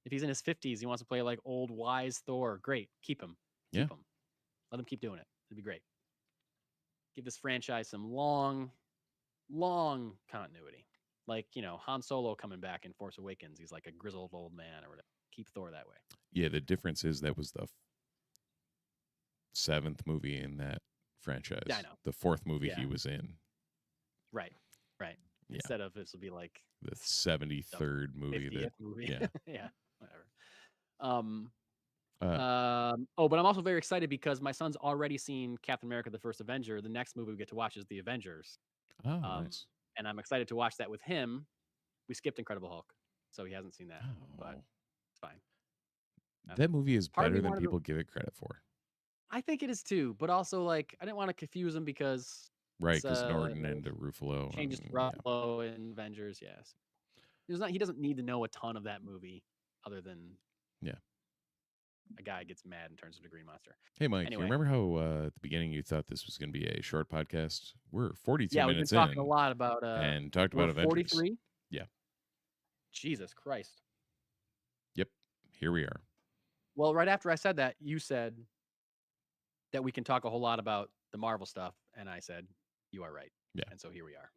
If he's in his 50s, he wants to play like old, wise Thor. Great. Keep him. Keep him. Let him keep doing it. It'd be great. Give this franchise some long continuity. Like, Han Solo coming back in Force Awakens. He's like a grizzled old man or whatever. Keep Thor that way. Yeah, the difference is that was the 7th movie in that franchise. Yeah, I know. The 4th movie he was in. Right. Yeah. Instead of this will be like the 73rd movie. 50th movie. Yeah. Yeah, whatever. But I'm also very excited because my son's already seen Captain America: The First Avenger. The next movie we get to watch is The Avengers. Oh, nice. And I'm excited to watch that with him. We skipped Incredible Hulk, so he hasn't seen that, but it's fine. That movie is better than people give it credit for. I think it is too, but also like I didn't want to confuse him because because Norton and Ruffalo changes to Ruffalo in Avengers. Yes, he doesn't need to know a ton of that movie other than a guy gets mad and turns into a green monster. Hey, Mike, you remember how at the beginning you thought this was going to be a short podcast? We're 42 minutes in. Yeah, we've been talking a lot about and talked about Avengers. 43? Yeah. Jesus Christ. Yep. Here we are. Well, right after I said that, you said that we can talk a whole lot about the Marvel stuff, and I said, you are right. Yeah. And so here we are.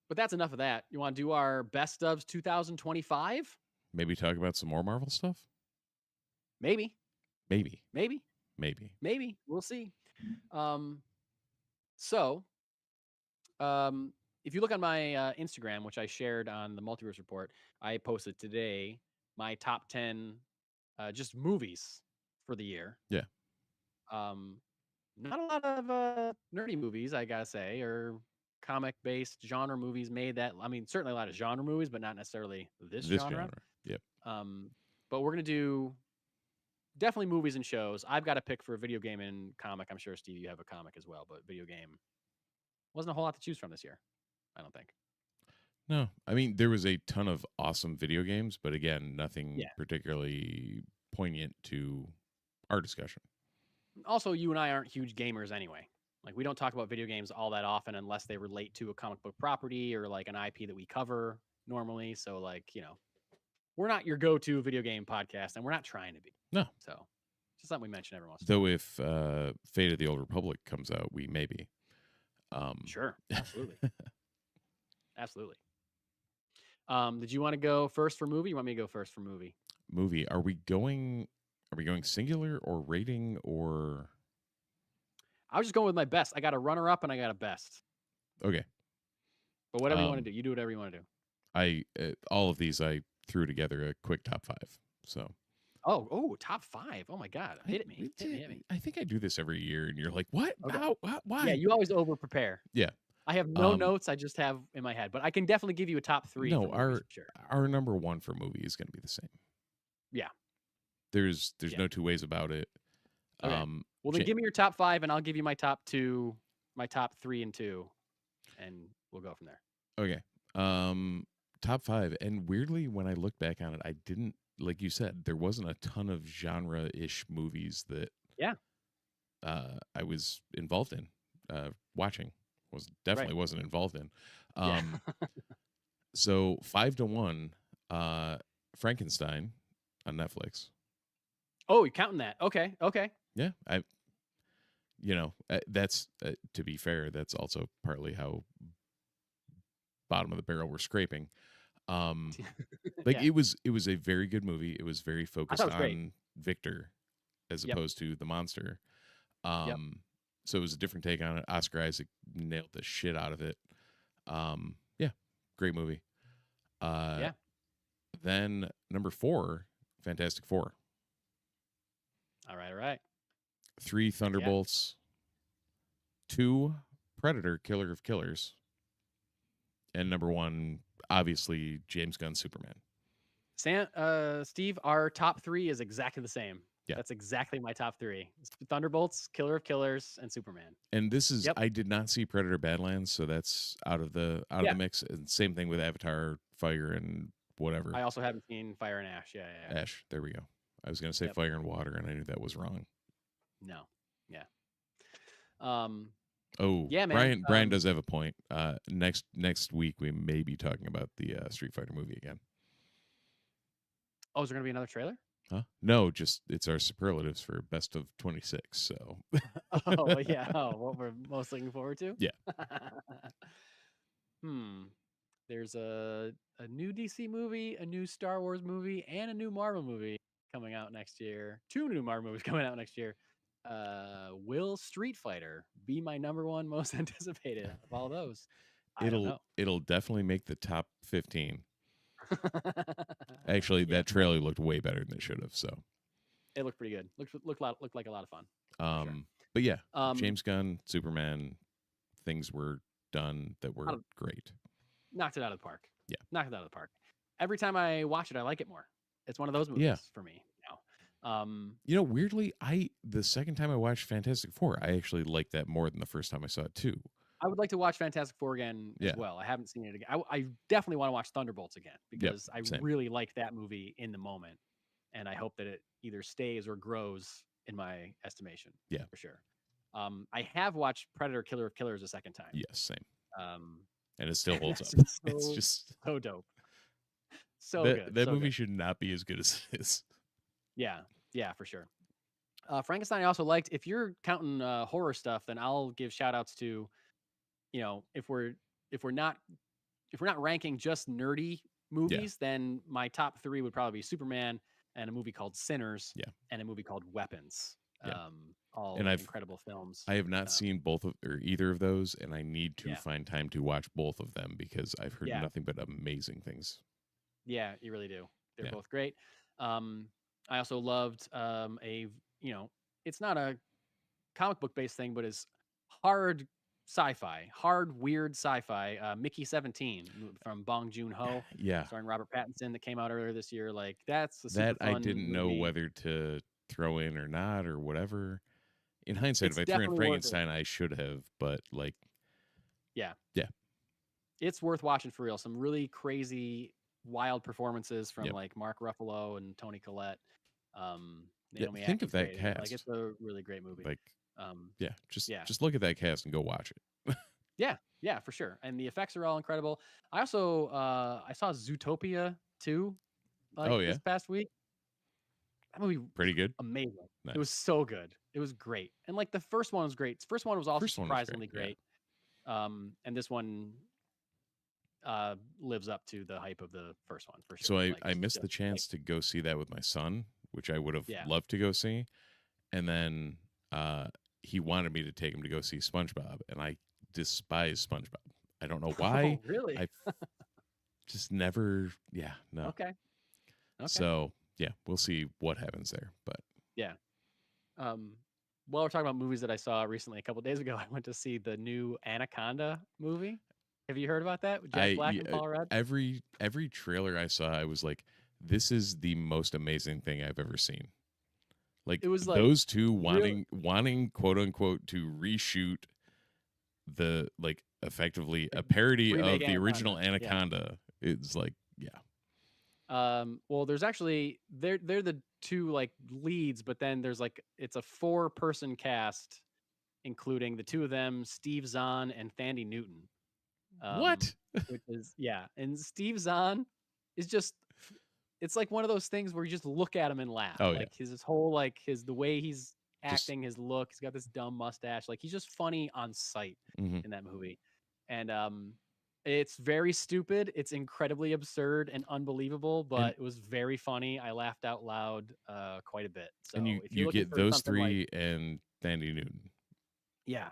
But that's enough of that. You want to do our best ofs 2025? Maybe talk about some more Marvel stuff? Maybe. We'll see. If you look on my Instagram, which I shared on the Multiverse Report, I posted today my top 10 just movies for the year. Yeah. Not a lot of nerdy movies, I gotta say, or comic-based genre movies made that. I mean, certainly a lot of genre movies, but not necessarily this genre. Yep. But we're gonna do definitely movies and shows. I've got a pick for a video game and comic. I'm sure, Steve, you have a comic as well, but video game wasn't a whole lot to choose from this year, I don't think. No, I mean, there was a ton of awesome video games, but again, nothing particularly poignant to our discussion. Also, you and I aren't huge gamers anyway. Like, we don't talk about video games all that often unless they relate to a comic book property or like an IP that we cover normally. So, like, we're not your go-to video game podcast, and we're not trying to be. No. So, it's just something we mention every once in a while. Though if Fate of the Old Republic comes out, we may be. Sure. Absolutely. Absolutely. Did you want to go first for movie? You want me to go first for movie? Movie. Are we going singular or rating or? I was just going with my best. I got a runner-up and I got a best. Okay. But whatever you want to do, you do whatever you want to do. All of these I threw together a quick top 5. So. Oh, top 5. Oh my God. Hit me. Hit me. I think I do this every year, and you're like, what? Okay. How? Why? Yeah, you always over prepare. Yeah. I have no notes. I just have in my head, but I can definitely give you a top 3 No, for movies for sure. our number 1 for movie is going to be the same. Yeah. There's no two ways about it. Okay. Well, then give me your top 5, and I'll give you my top 2, my top 3 and 2, and we'll go from there. Okay. Top 5, and weirdly, when I look back on it, I didn't, like you said, there wasn't a ton of genre-ish movies that I was involved in watching. Wasn't involved in. So 5-1, Frankenstein on Netflix. Oh, you're counting that? Okay. Yeah, that's to be fair, that's also partly how bottom of the barrel we're scraping. It was a very good movie. It was very focused on Victor as opposed to the monster. So it was a different take on it. Oscar Isaac nailed the shit out of it. Great movie. Then number 4, Fantastic Four. All right. 3, Thunderbolts. 2, Predator, Killer of Killers. And number 1, obviously, James Gunn's Superman. Steve, our top 3 is exactly the same. Yeah. That's exactly my top 3. Thunderbolts, Killer of Killers, and Superman. And this is I did not see Predator Badlands, so that's out of the mix. And same thing with Avatar, Fire and whatever. I also haven't seen Fire and Ash. Yeah. Ash, there we go. I was going to say Fire and Water, and I knew that was wrong. No. Yeah. Yeah, man. Brian does have a point. Next week we may be talking about the Street Fighter movie again. Oh, is there going to be another trailer? Huh? No, just it's our superlatives for best of 26. So. Oh yeah. What we're most looking forward to? Yeah. There's a new DC movie, a new Star Wars movie, and a new Marvel movie coming out next year. 2 new Marvel movies coming out next year. Will Street Fighter be my number 1 most anticipated of all those? It'll definitely make the top 15. Actually, that trailer looked way better than it should have. So it looked pretty good. Looked like a lot of fun. Sure. But yeah, James Gunn, Superman, things were done that were great. Knocked it out of the park. Yeah, knocked it out of the park. Every time I watch it, I like it more. It's one of those movies for me now. Weirdly, the second time I watched Fantastic Four, I actually liked that more than the first time I saw it too. I would like to watch Fantastic Four again as well. I haven't seen it again. I definitely want to watch Thunderbolts again because I really like that movie in the moment, and I hope that it either stays or grows in my estimation. Yeah, for sure. I have watched Predator: Killer of Killers a second time. Yes, same. And it still holds up. It's just so dope. So good. That movie should not be as good as it is. Yeah, for sure. Frankenstein I also liked. If you're counting horror stuff, then I'll give shout outs to, if we're not ranking just nerdy movies, then my top 3 would probably be Superman and a movie called Sinners and a movie called Weapons. All incredible films. I have not seen either of those, and I need to find time to watch both of them because I've heard nothing but amazing things. Yeah, you really do. They're both great. I also loved it's not a comic book based thing, but it's hard weird sci-fi. Mickey 17 from Bong Joon-ho, starring Robert Pattinson, that came out earlier this year. Like that's a super fun I didn't know whether to throw in or not or whatever. In hindsight, if I threw in Frankenstein, I should have, but yeah, it's worth watching for real. Some really crazy, wild performances from like Mark Ruffalo and Toni Collette. Think of that cast. Like it's a really great movie. Just look at that cast and go watch it. yeah, for sure. And the effects are all incredible. I also I saw Zootopia 2 this past week. That movie pretty good. Amazing. Nice. It was so good. It was great. And the first one was great. The first one was also surprisingly great. And this one lives up to the hype of the first one for sure. So I missed the chance to go see that with my son, which I would have loved to go see. And then he wanted me to take him to go see SpongeBob, and I despise SpongeBob. I don't know why. Oh, really? I just never. Yeah, no. Okay. So yeah, we'll see what happens there. But While we're talking about movies that I saw recently, a couple days ago, I went to see the new Anaconda movie. Have you heard about that with Jack Black and Paul Rudd? every trailer I saw, I was like, this is the most amazing thing I've ever seen. Like, It was like those two wanting quote unquote to reshoot the, like, effectively a parody of remake the original Anaconda, yeah. Anaconda. It's like, yeah. Well, there's actually they're the two like leads, but then there's like it's a 4-person cast, including the two of them, Steve Zahn and Thandie Newton. What? Which is and Steve Zahn is just, it's like one of those things where you just look at him and laugh. Oh, like his whole like the way he's acting, his look, he's got this dumb mustache. Like he's just funny on sight in that movie. And it's very stupid. It's incredibly absurd and unbelievable, but it was very funny. I laughed out loud quite a bit. So and if you're you get for those something three and Thandie Newton. Yeah.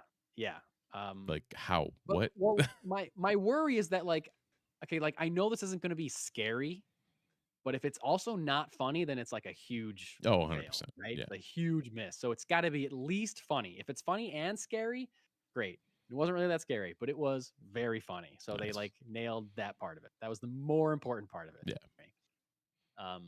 Like how? But, What? Well, my worry is that like, okay, like I know this isn't going to be scary, but if it's also not funny, then it's like a huge 100%, fail, right? yeah. It's a huge miss. So it's got to be at least funny. If it's funny and scary, great. It wasn't really that scary, but it was very funny. So they like nailed that part of it. That was the more important part of it. Yeah.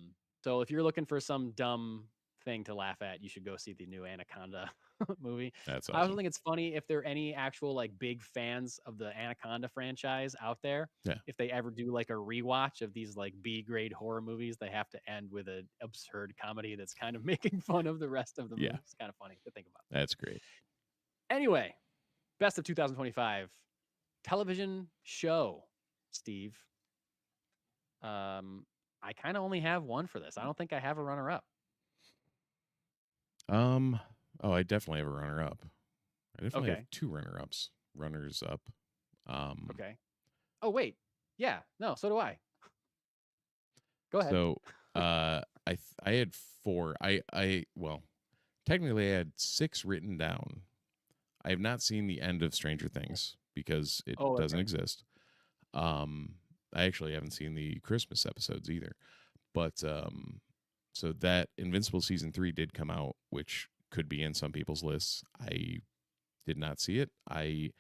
So if you're looking for some dumb thing to laugh at, you should go see the new Anaconda movie. That's I also awesome. think it's funny if there are any actual like big fans of the Anaconda franchise out there. Yeah. If they ever do like a rewatch of these like B-grade horror movies, they have to end with an absurd comedy that's kind of making fun of the rest of the movie. It's kind of funny to think about. That's great. Anyway, best of 2025 television show, Steve. I kind of only have one for this. I don't think I have a runner-up. Oh, I definitely have a runner-up. I definitely Okay. have 2 runners-up. Okay. Oh wait, yeah, no, so do I. Go ahead. So, I had 4. Well, technically I had 6 written down. I have not seen the end of Stranger Things because it doesn't exist. I actually haven't seen the Christmas episodes either. But so that Invincible season 3 did come out, which could be in some people's lists. I did not see it. I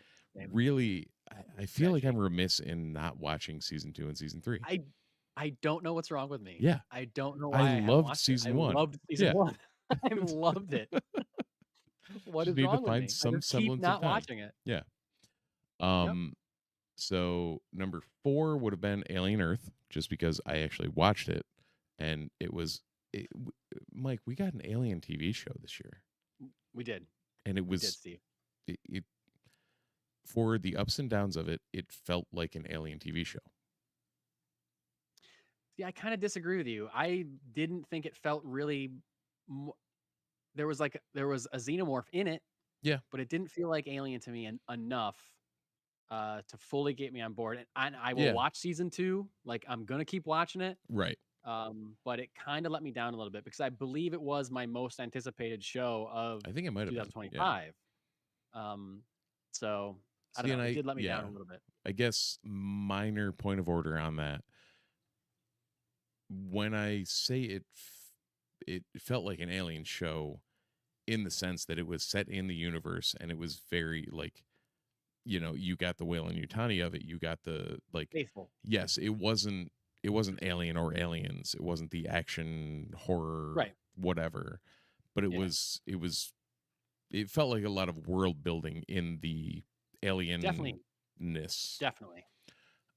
feel like I'm remiss in not watching season 2 and season 3. I don't know what's wrong with me. Yeah. I don't know why I loved season 1. I loved season 1. I loved it. What is wrong with me? Some I just keep semblance not of time. watching it. Yeah. So number 4 would have been Alien Earth, just because I actually watched it, and Mike, we got an Alien TV show this year. We did. And it was Steve. It for the ups and downs of it, it felt like an Alien TV show. Yeah, I kind of disagree with you. I didn't think it felt really. There was a xenomorph in it. Yeah, but it didn't feel like Alien to me enough to fully get me on board. And I will watch season 2. Like I'm gonna keep watching it. Right. But it kind of let me down a little bit because I believe it was my most anticipated show of I think it might have 2025. So I don't know. It did let me down a little bit. I guess minor point of order on that. When I say it felt like an Alien show, in the sense that it was set in the universe and it was very like, you got the Whale and Yutani of it. You got the like faithful. Yes, it wasn't Alien or Aliens. It wasn't the action horror, whatever. But it felt like a lot of world building in the Alien. Definitely.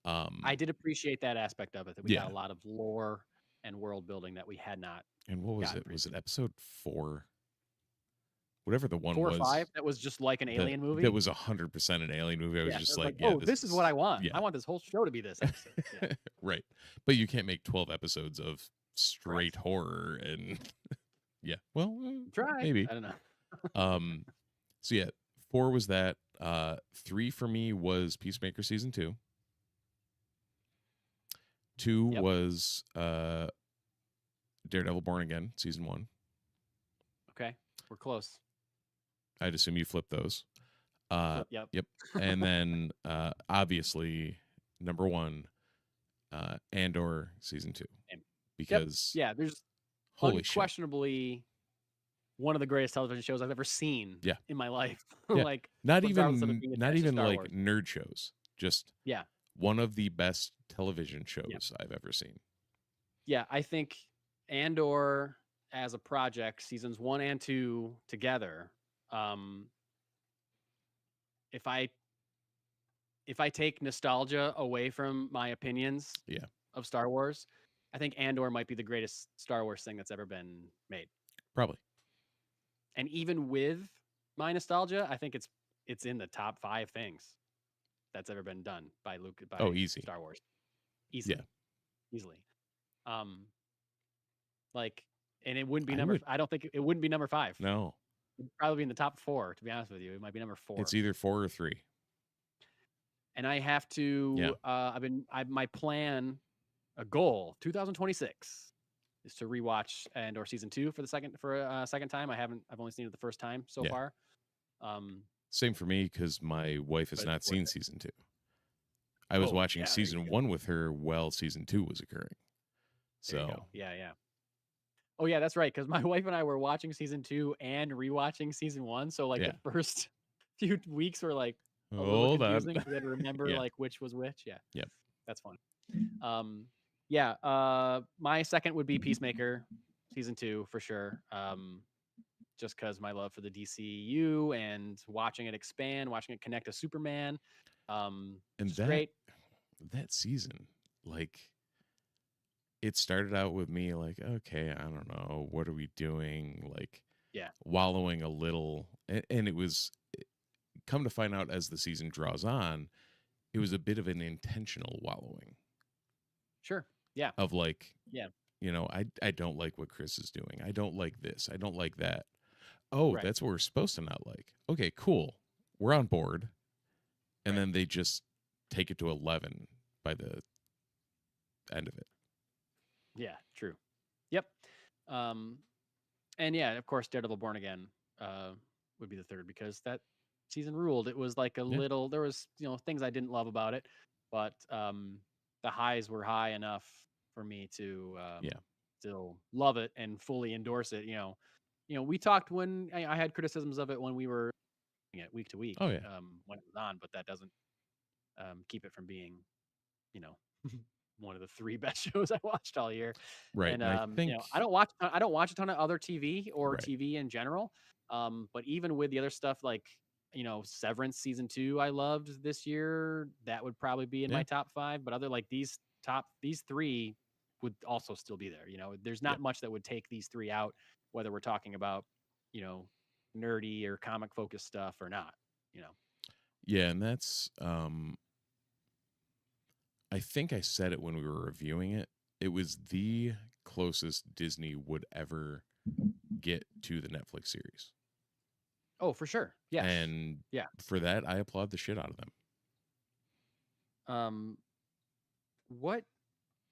I did appreciate that aspect of it. That we got a lot of lore and world building that we had not. And what was it? Was it episode 4? Whatever the one 4 was. or 5 that was just like an Alien movie. That was 100% an Alien movie. I was just like, this is what I want. I want this whole show to be this episode. Right. But you can't make 12 episodes of straight horror and well, try. Maybe. I don't know. So 4 was that. 3 for me was Peacemaker season 2. 2 was Daredevil Born Again season 1. Okay, we're close. I'd assume you flipped those. Yep. And then obviously number 1, Andor season 2. Because there's Holy shit. unquestionably one of the greatest television shows I've ever seen Yeah. in my life. Yeah. Like Not regardless of it even being not attached to even Star like Wars. nerd shows. Just Yeah. one of the best television shows I've ever seen. Yeah, I think Andor as a project, seasons 1 and 2 together, if I take nostalgia away from my opinions Yeah. of Star Wars, I think Andor might be the greatest Star Wars thing that's ever been made. Probably. And even with my nostalgia, I think it's in the top 5 things that's ever been done by easy. Star Wars. Easily. Yeah. Easily. Like, and it wouldn't be I don't think it wouldn't be number 5. No. It'd probably be in the top 4, to be honest with you. It might be number 4. It's either 4 or 3. And I have to my plan, a goal, 2026 is to rewatch Andor season 2 for a second time. I've only seen it the first time so far. Same for me, because my wife has not seen season 2. I was watching there season you 1 with her while season 2 was occurring. There you So go. Yeah. Oh yeah, that's right. Because my wife and I were watching season 2 and rewatching season 1. So like the first few weeks were like a little confusing. We had to remember like which was which. Yeah. Yep. That's fun. My second would be Peacemaker season 2 for sure. Just because my love for the DCU and watching it expand, watching it connect to Superman. and great. That season, like, it started out with me like, okay, I don't know, what are we doing? Like, wallowing a little, and it was, come to find out as the season draws on, it was a bit of an intentional wallowing. Sure. Yeah. Of like, yeah, you know, I don't like what Chris is doing. I don't like this. I don't like that. Oh, that's what we're supposed to not like. Okay, cool. We're on board. And then they just take it to 11 by the end of it. Yeah, true. Yep. And yeah, of course, Daredevil Born Again would be the third, because that season ruled. It was like a little, there was, things I didn't love about it, but the highs were high enough for me to still love it and fully endorse it. We talked when I had criticisms of it when we were doing it week to week, when it was on, but that doesn't keep it from being, one of the 3 best shows I watched all year. Right. And I think I don't watch a ton of other TV or TV in general. But even with the other stuff, like, Severance season 2, I loved this year. That would probably be in my top 5. But other like these 3 would also still be there. There's not much that would take these 3 out, whether we're talking about, nerdy or comic focused stuff or not. Yeah, and that's I think I said it when we were reviewing it. It was the closest Disney would ever get to the Netflix series. Oh, for sure. Yes. And for that, I applaud the shit out of them. What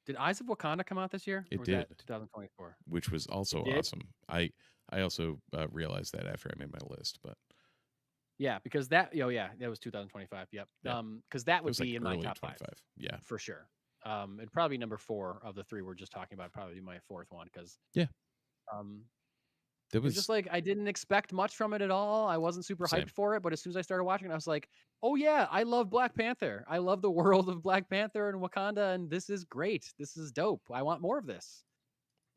did Eyes of Wakanda come out this year? It or was did. that 2024, which was also awesome. I also realized that after I made my list, but yeah, because that was 2025. Yep. Because that would be like in my top 5. Yeah, for sure. It'd probably be number 4 of the 3 we're just talking about. Probably my 4th one, because it was just like I didn't expect much from it at all. I wasn't super hyped for it, but as soon as I started watching it, I was like, oh yeah, I love Black Panther. I love the world of Black Panther and Wakanda, and this is great. This is dope. I want more of this.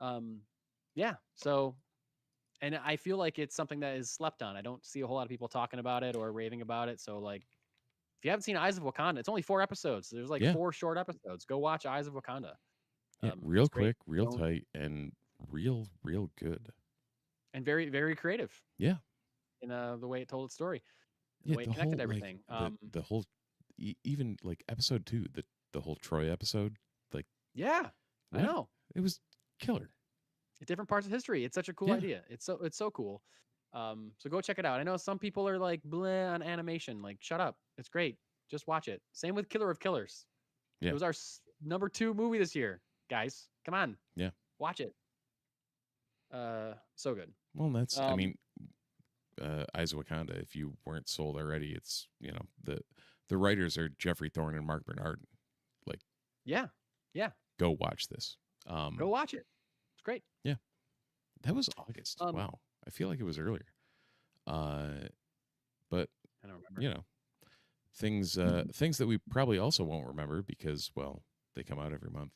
So, and I feel like it's something that is slept on. I don't see a whole lot of people talking about it or raving about it. So like, if you haven't seen Eyes of Wakanda, it's only 4 episodes. There's like 4 short episodes. Go watch Eyes of Wakanda. Real quick, real tight, and real good. And very, very creative. Yeah. In the way it told its story. The way it connected everything. Like, the whole, even like episode 2, the whole Troy episode. Like, yeah, I know. It was killer. Different parts of history. It's such a cool idea. It's so cool. So go check it out. I know some people are like bleh on animation. Like, shut up. It's great. Just watch it. Same with Killer of Killers. Yeah. It was our number 2 movie this year, guys. Come on. Yeah. Watch it. So good. Well, that's I mean, Eyes of Wakanda, if you weren't sold already, it's, the writers are Jeffrey Thorne and Mark Bernard. Like, yeah. Go watch this. Go watch it. It's great. Yeah. That was August. Wow. I feel like it was earlier. But I don't remember. you know, things that we probably also won't remember because, well, they come out every month.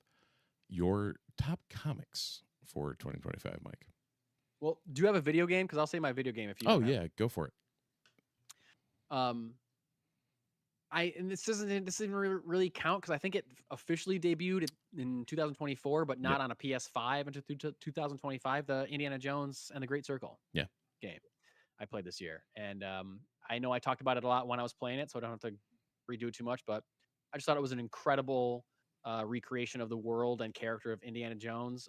Your top comics for 2025, Mike. Well, do you have a video game? Because I'll say my video game if you. Oh don't have yeah, go for it. And this doesn't really count because I think it officially debuted in 2024, but not on a PS5 until 2025. The Indiana Jones and the Great Circle game I played this year, and I know I talked about it a lot when I was playing it, so I don't have to redo it too much. But I just thought it was an incredible recreation of the world and character of Indiana Jones.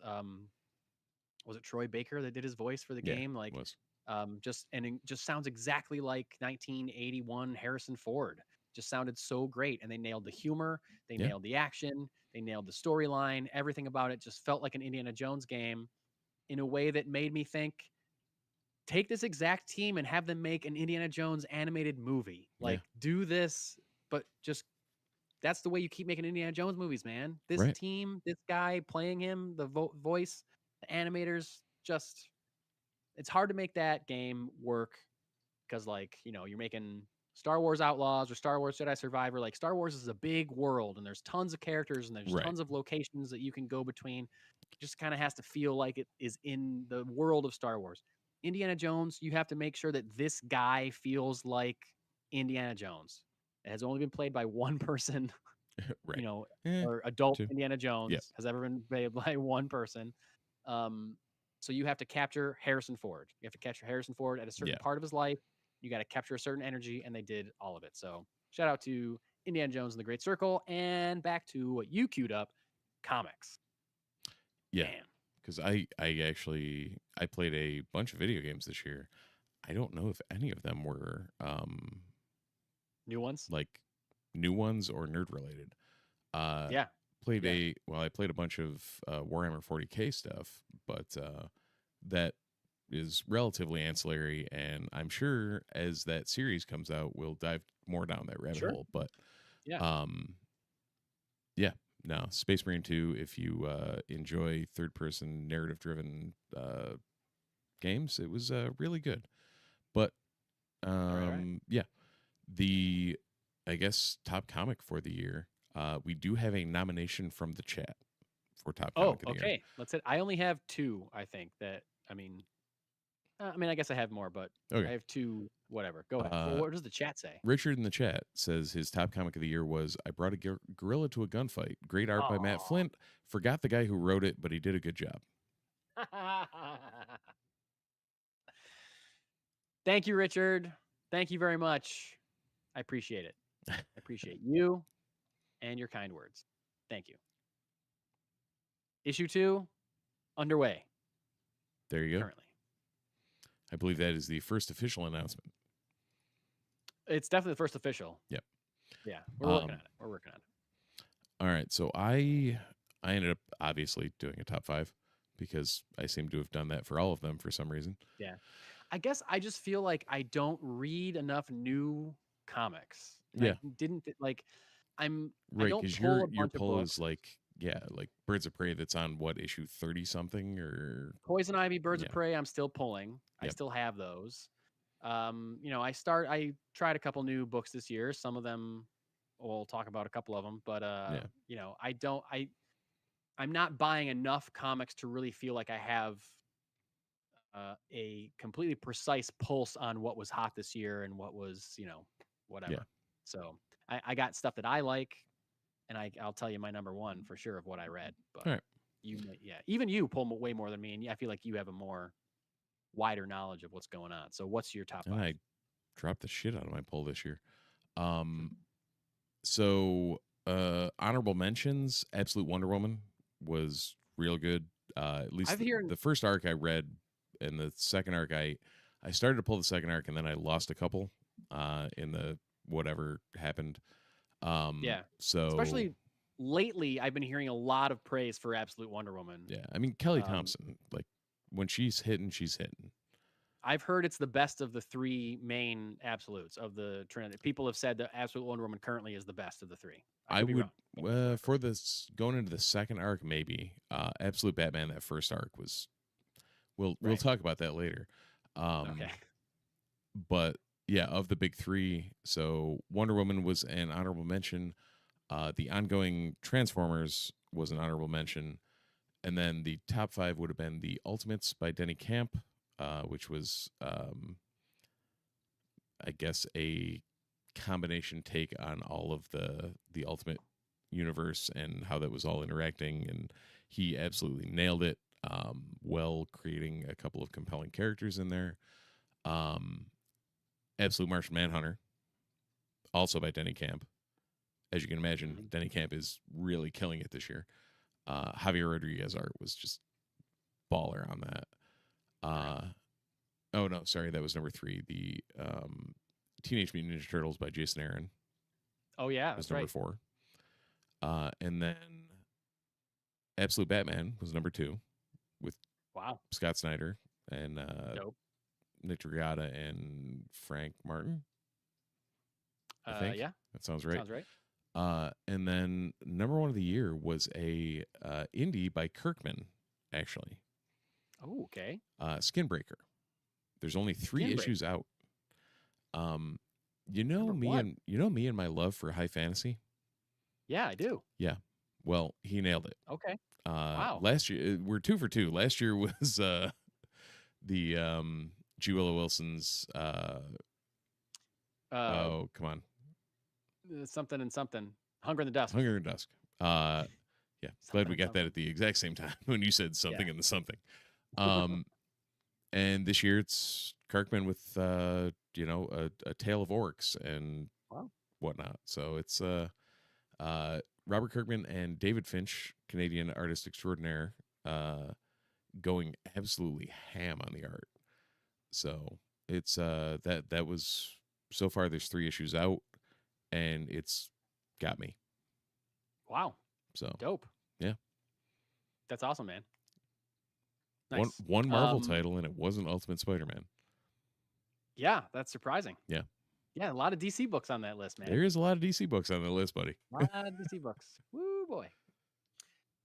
Was it Troy Baker that did his voice for the game? Like, it just sounds exactly like 1981 Harrison Ford. Just sounded so great, and they nailed the humor, they nailed the action, they nailed the storyline. Everything about it just felt like an Indiana Jones game in a way that made me think, take this exact team and have them make an Indiana Jones animated movie. Like, do this, but just that's the way you keep making Indiana Jones movies, man. This team, this guy playing him, the voice, the animators, just it's hard to make that game work because, like, you're making Star Wars Outlaws or Star Wars Jedi Survivor. Like, Star Wars is a big world and there's tons of characters and there's tons of locations that you can go between. It just kind of has to feel like it is in the world of Star Wars. Indiana Jones, you have to make sure that this guy feels like Indiana Jones. It has only been played by one person, or adult Indiana Jones has ever been played by one person. So you have to capture Harrison Ford. You have to capture Harrison Ford at a certain part of his life. You got to capture a certain energy, and they did all of it. So shout out to Indiana Jones and the Great Circle. And back to what you queued up, comics. Yeah, because I played a bunch of video games this year. I don't know if any of them were new ones, like new ones or nerd related. I played a bunch of Warhammer 40K stuff, but that is relatively ancillary, and I'm sure as that series comes out, we'll dive more down that rabbit hole. But no, Space Marine 2, if you enjoy third-person narrative-driven games, it was really good. But the I guess top comic for the year, we do have a nomination from the chat for top comic of the year. Let's say I only have two. I think that I guess I have more, but I have two. Whatever. Go ahead. What does the chat say? Richard in the chat says his top comic of the year was "I Brought a Gorilla to a Gunfight." Great art by Matt Flint. Forgot the guy who wrote it, but he did a good job. Thank you, Richard. Thank you very much. I appreciate it. I appreciate you and your kind words. Thank you. Issue 2 underway. There you go. Currently. I believe that is the first official announcement. It's definitely the first official. Yep. Yeah, we're working on it. We're working on it. All right, so I ended up obviously doing a top 5 because I seem to have done that for all of them for some reason. Yeah. I guess I just feel like I don't read enough new comics. Yeah. I right, because your pull is like Birds of Prey that's on what, issue 30 something, or Poison Ivy, Birds of Prey, I'm still pulling. I still have those. I tried a couple new books this year. Some of them, we'll talk about a couple of them, but I'm not buying enough comics to really feel like I have a completely precise pulse on what was hot this year and what was, whatever. Yeah. So I got stuff that I like, and I'll tell you my number one for sure of what I read. But even you pull way more than me, and I feel like you have a more wider knowledge of what's going on. So what's your top 5? I dropped the shit out of my poll this year. So honorable mentions, Absolute Wonder Woman was real good. At least the first arc I read, and the second arc I started to pull the second arc, and then I lost a couple in the whatever happened. So especially lately, I've been hearing a lot of praise for Absolute Wonder Woman. Yeah, I mean Kelly Thompson, like when she's hitting, she's hitting. I've heard it's the best of the 3 main absolutes of the Trinity. People have said that Absolute Wonder Woman currently is the best of the 3. I would for this going into the second arc, maybe Absolute Batman. That first arc was we'll Right. talk about that later. Okay. But yeah, of the big three, so Wonder Woman was an honorable mention. The ongoing Transformers was an honorable mention. And then the top 5 would have been The Ultimates by Denny Camp, which was, I guess, a combination take on all of the Ultimate universe and how that was all interacting. And he absolutely nailed it, well creating a couple of compelling characters in there. Absolute Martian Manhunter, also by Denny Camp. As you can imagine, Denny Camp is really killing it this year. Javier Rodriguez art was just baller on that. Oh no, sorry, that was number 3. The Teenage Mutant Ninja Turtles by Jason Aaron. Oh yeah, was that's number right. 4. And then Absolute Batman was number 2 with Scott Snyder and Nick Dragata and Frank Martin. I think. Yeah, that sounds right. Sounds right. And then number 1 of the year was a indie by Kirkman, actually. Oh, okay. Skinbreaker. There's only 3 issues out. You know me and my love for high fantasy. Yeah, I do. Yeah. Well, he nailed it. Okay. Wow. Last year we're 2 for 2. Last year was the G. Willow Wilson's. Oh, come on. Something and something. Hunger in the Dusk. Hunger in the Dusk. Yeah. Glad we got that at the exact same time when you said something in the something. And this year it's Kirkman with a tale of orcs and whatnot. So it's Robert Kirkman and David Finch, Canadian artist extraordinaire, going absolutely ham on the art. So it's that was so far. There's 3 issues out, and it's got me. Wow. So dope. Yeah. That's awesome, man. Nice. One Marvel title, and it wasn't Ultimate Spider-Man. Yeah, that's surprising. Yeah. Yeah, a lot of DC books on that list, man. There is a lot of DC books on the list, buddy. A lot of DC books. Woo, boy.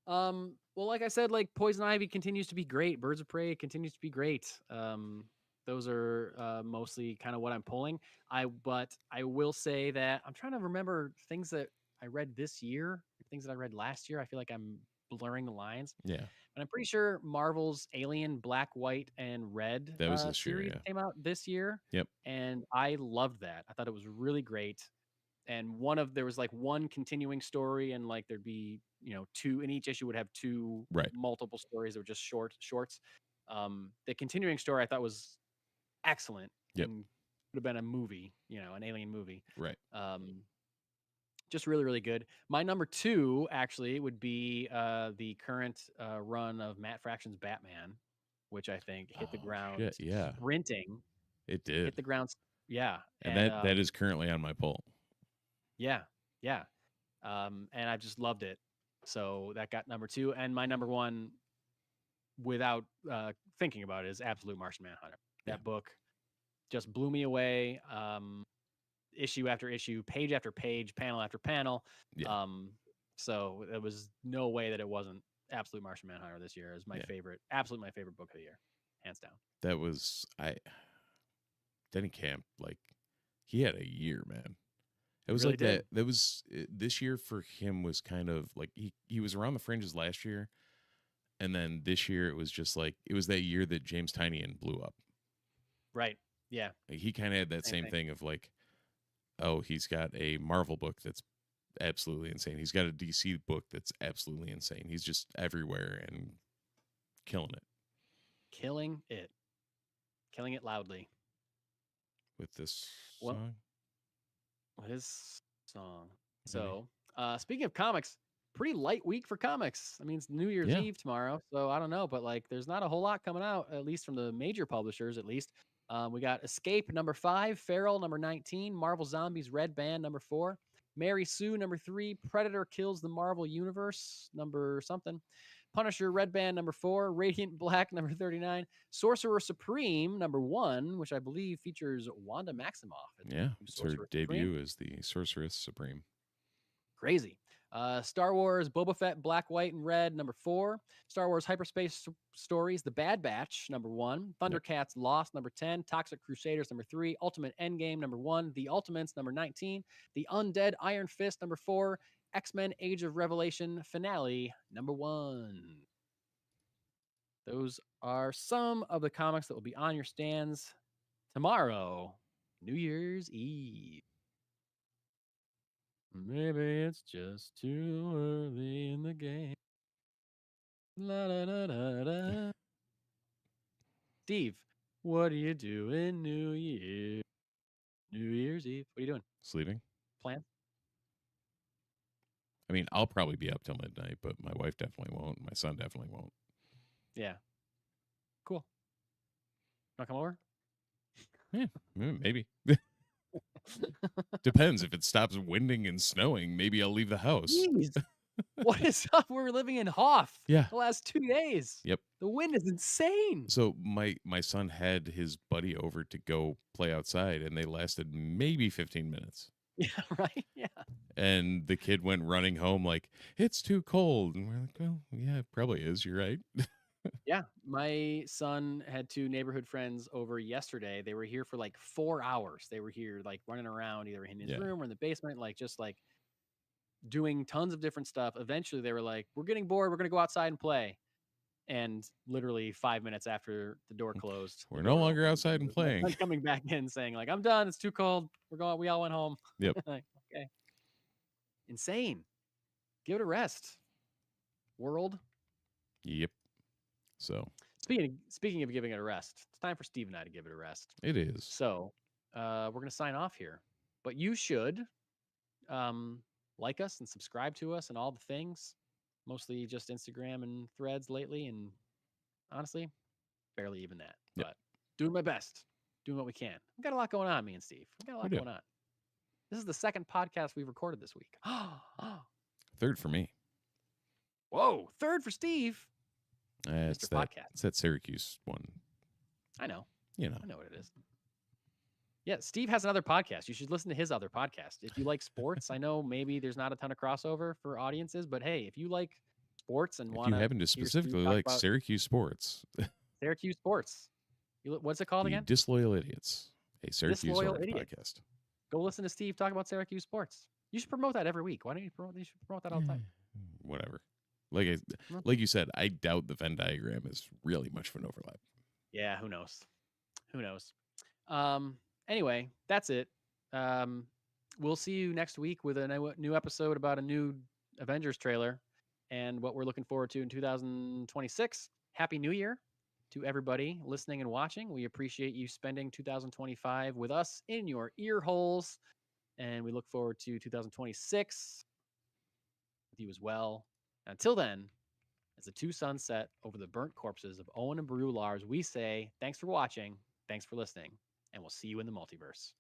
Well, like I said, like Poison Ivy continues to be great. Birds of Prey continues to be great. Those are mostly kind of what I'm pulling. But I will say that I'm trying to remember things that I read this year, things that I read last year. I feel like I'm blurring the lines. Yeah. And I'm pretty sure Marvel's Alien Black, White, and Red that was this series year, came out this year. Yep. And I loved that. I thought it was really great. And there was like one continuing story, and like there'd be 2 in each issue would have 2 multiple stories that were just shorts. The continuing story I thought was excellent. Yep. And would have been a movie, an alien movie. Right. Just really, really good. My number 2 actually would be the current run of Matt Fraction's Batman, which I think hit the ground sprinting. It did. Hit the ground. Yeah. And that is currently on my poll. Yeah. Yeah. And I just loved it. So that got number 2. And my number 1, without thinking about it, is Absolute Martian Manhunter. That book just blew me away. Issue after issue, page after page, panel after panel. Yeah. So it was no way that it wasn't Absolute Martian Manhunter this year. Is my favorite, absolutely my favorite book of the year, hands down. That was Denny Camp, like he had a year, man. It was really like did. That was this year for him was kind of like he was around the fringes last year, and then this year it was just like it was that year that James Tynion blew up. Right. Yeah. Like, he kind of had that same thing of like, oh, he's got a Marvel book that's absolutely insane. He's got a DC book that's absolutely insane. He's just everywhere and killing it. Killing it loudly. With this song? With his song. So, speaking of comics, pretty light week for comics. I mean, it's New Year's Eve tomorrow, so I don't know, but like there's not a whole lot coming out, at least from the major publishers, at least. We got Escape, number 5, Feral, number 19, Marvel Zombies Red Band, number 4, Mary Sue, number 3, Predator Kills the Marvel Universe, number something, Punisher Red Band, number 4, Radiant Black, number 39, Sorcerer Supreme, number 1, which I believe features Wanda Maximoff. It's her debut as the Sorceress Supreme. Crazy. Star Wars Boba Fett Black, White, and Red, number 4. Star Wars Hyperspace Stories The Bad Batch, number 1. Thundercats Lost, number 10. Toxic Crusaders, number 3. Ultimate Endgame, number 1. The Ultimates, number 19. The Undead Iron Fist, number 4. X-Men Age of Revelation Finale, number 1. Those are some of the comics that will be on your stands tomorrow, New Year's Eve. Maybe it's just too early in the game. La, da, da, da, da. Steve, what do you do in New Year? New Year's Eve. What are you doing? Sleeping. Plan? I mean, I'll probably be up till midnight, but my wife definitely won't. My son definitely won't. Yeah. Cool. Want to come over? Yeah, maybe. Depends. If it stops winding and snowing, maybe I'll leave the house. Jeez. What is up? We're living in Hoff. Yeah. The last 2 days. Yep. The wind is insane. So my son had his buddy over to go play outside, and they lasted maybe 15 minutes. Yeah, right? Yeah. And the kid went running home like, it's too cold. And we're like, well, yeah, it probably is. You're right. Yeah. My son had 2 neighborhood friends over yesterday. They were here for like 4 hours. They were here like running around either in his room or in the basement, like just like doing tons of different stuff. Eventually they were like, we're getting bored. We're going to go outside and play. And literally 5 minutes after the door closed, We're no longer outside and playing. I'm coming back in saying like, I'm done. It's too cold. We're going. We all went home. Yep. Like, okay. Insane. Give it a rest. World. Yep. So Speaking of giving it a rest, it's time for Steve and I to give it a rest. it is. So we're going to sign off here. But you should like us and subscribe to us and all the things. Mostly just Instagram and Threads lately. And honestly, barely even that. Yep. But doing my best. Doing what we can. We've got a lot going on, me and Steve. We've got a lot going on. This is the second podcast we've recorded this week. Third for me. Whoa. Third for Steve. It's that Syracuse one. I know. You know. I know what it is. Yeah, Steve has another podcast. You should listen to his other podcast. If you like sports, I know maybe there's not a ton of crossover for audiences, but hey, if you like sports and want to, you happen to specifically like Syracuse sports, Syracuse sports, what's it called again? Disloyal Idiots, a Syracuse podcast. Go listen to Steve talk about Syracuse sports. You should promote that every week. Why don't you promote? You should promote that all the time. Whatever. Like you said, I doubt the Venn diagram is really much of an overlap. Yeah, who knows? Who knows? Anyway, that's it. We'll see you next week with a new episode about a new Avengers trailer and what we're looking forward to in 2026. Happy New Year to everybody listening and watching. We appreciate you spending 2025 with us in your ear holes, and we look forward to 2026 with you as well. Until then, as the 2 suns set over the burnt corpses of Owen and Beru Lars, we say thanks for watching, thanks for listening, and we'll see you in the multiverse.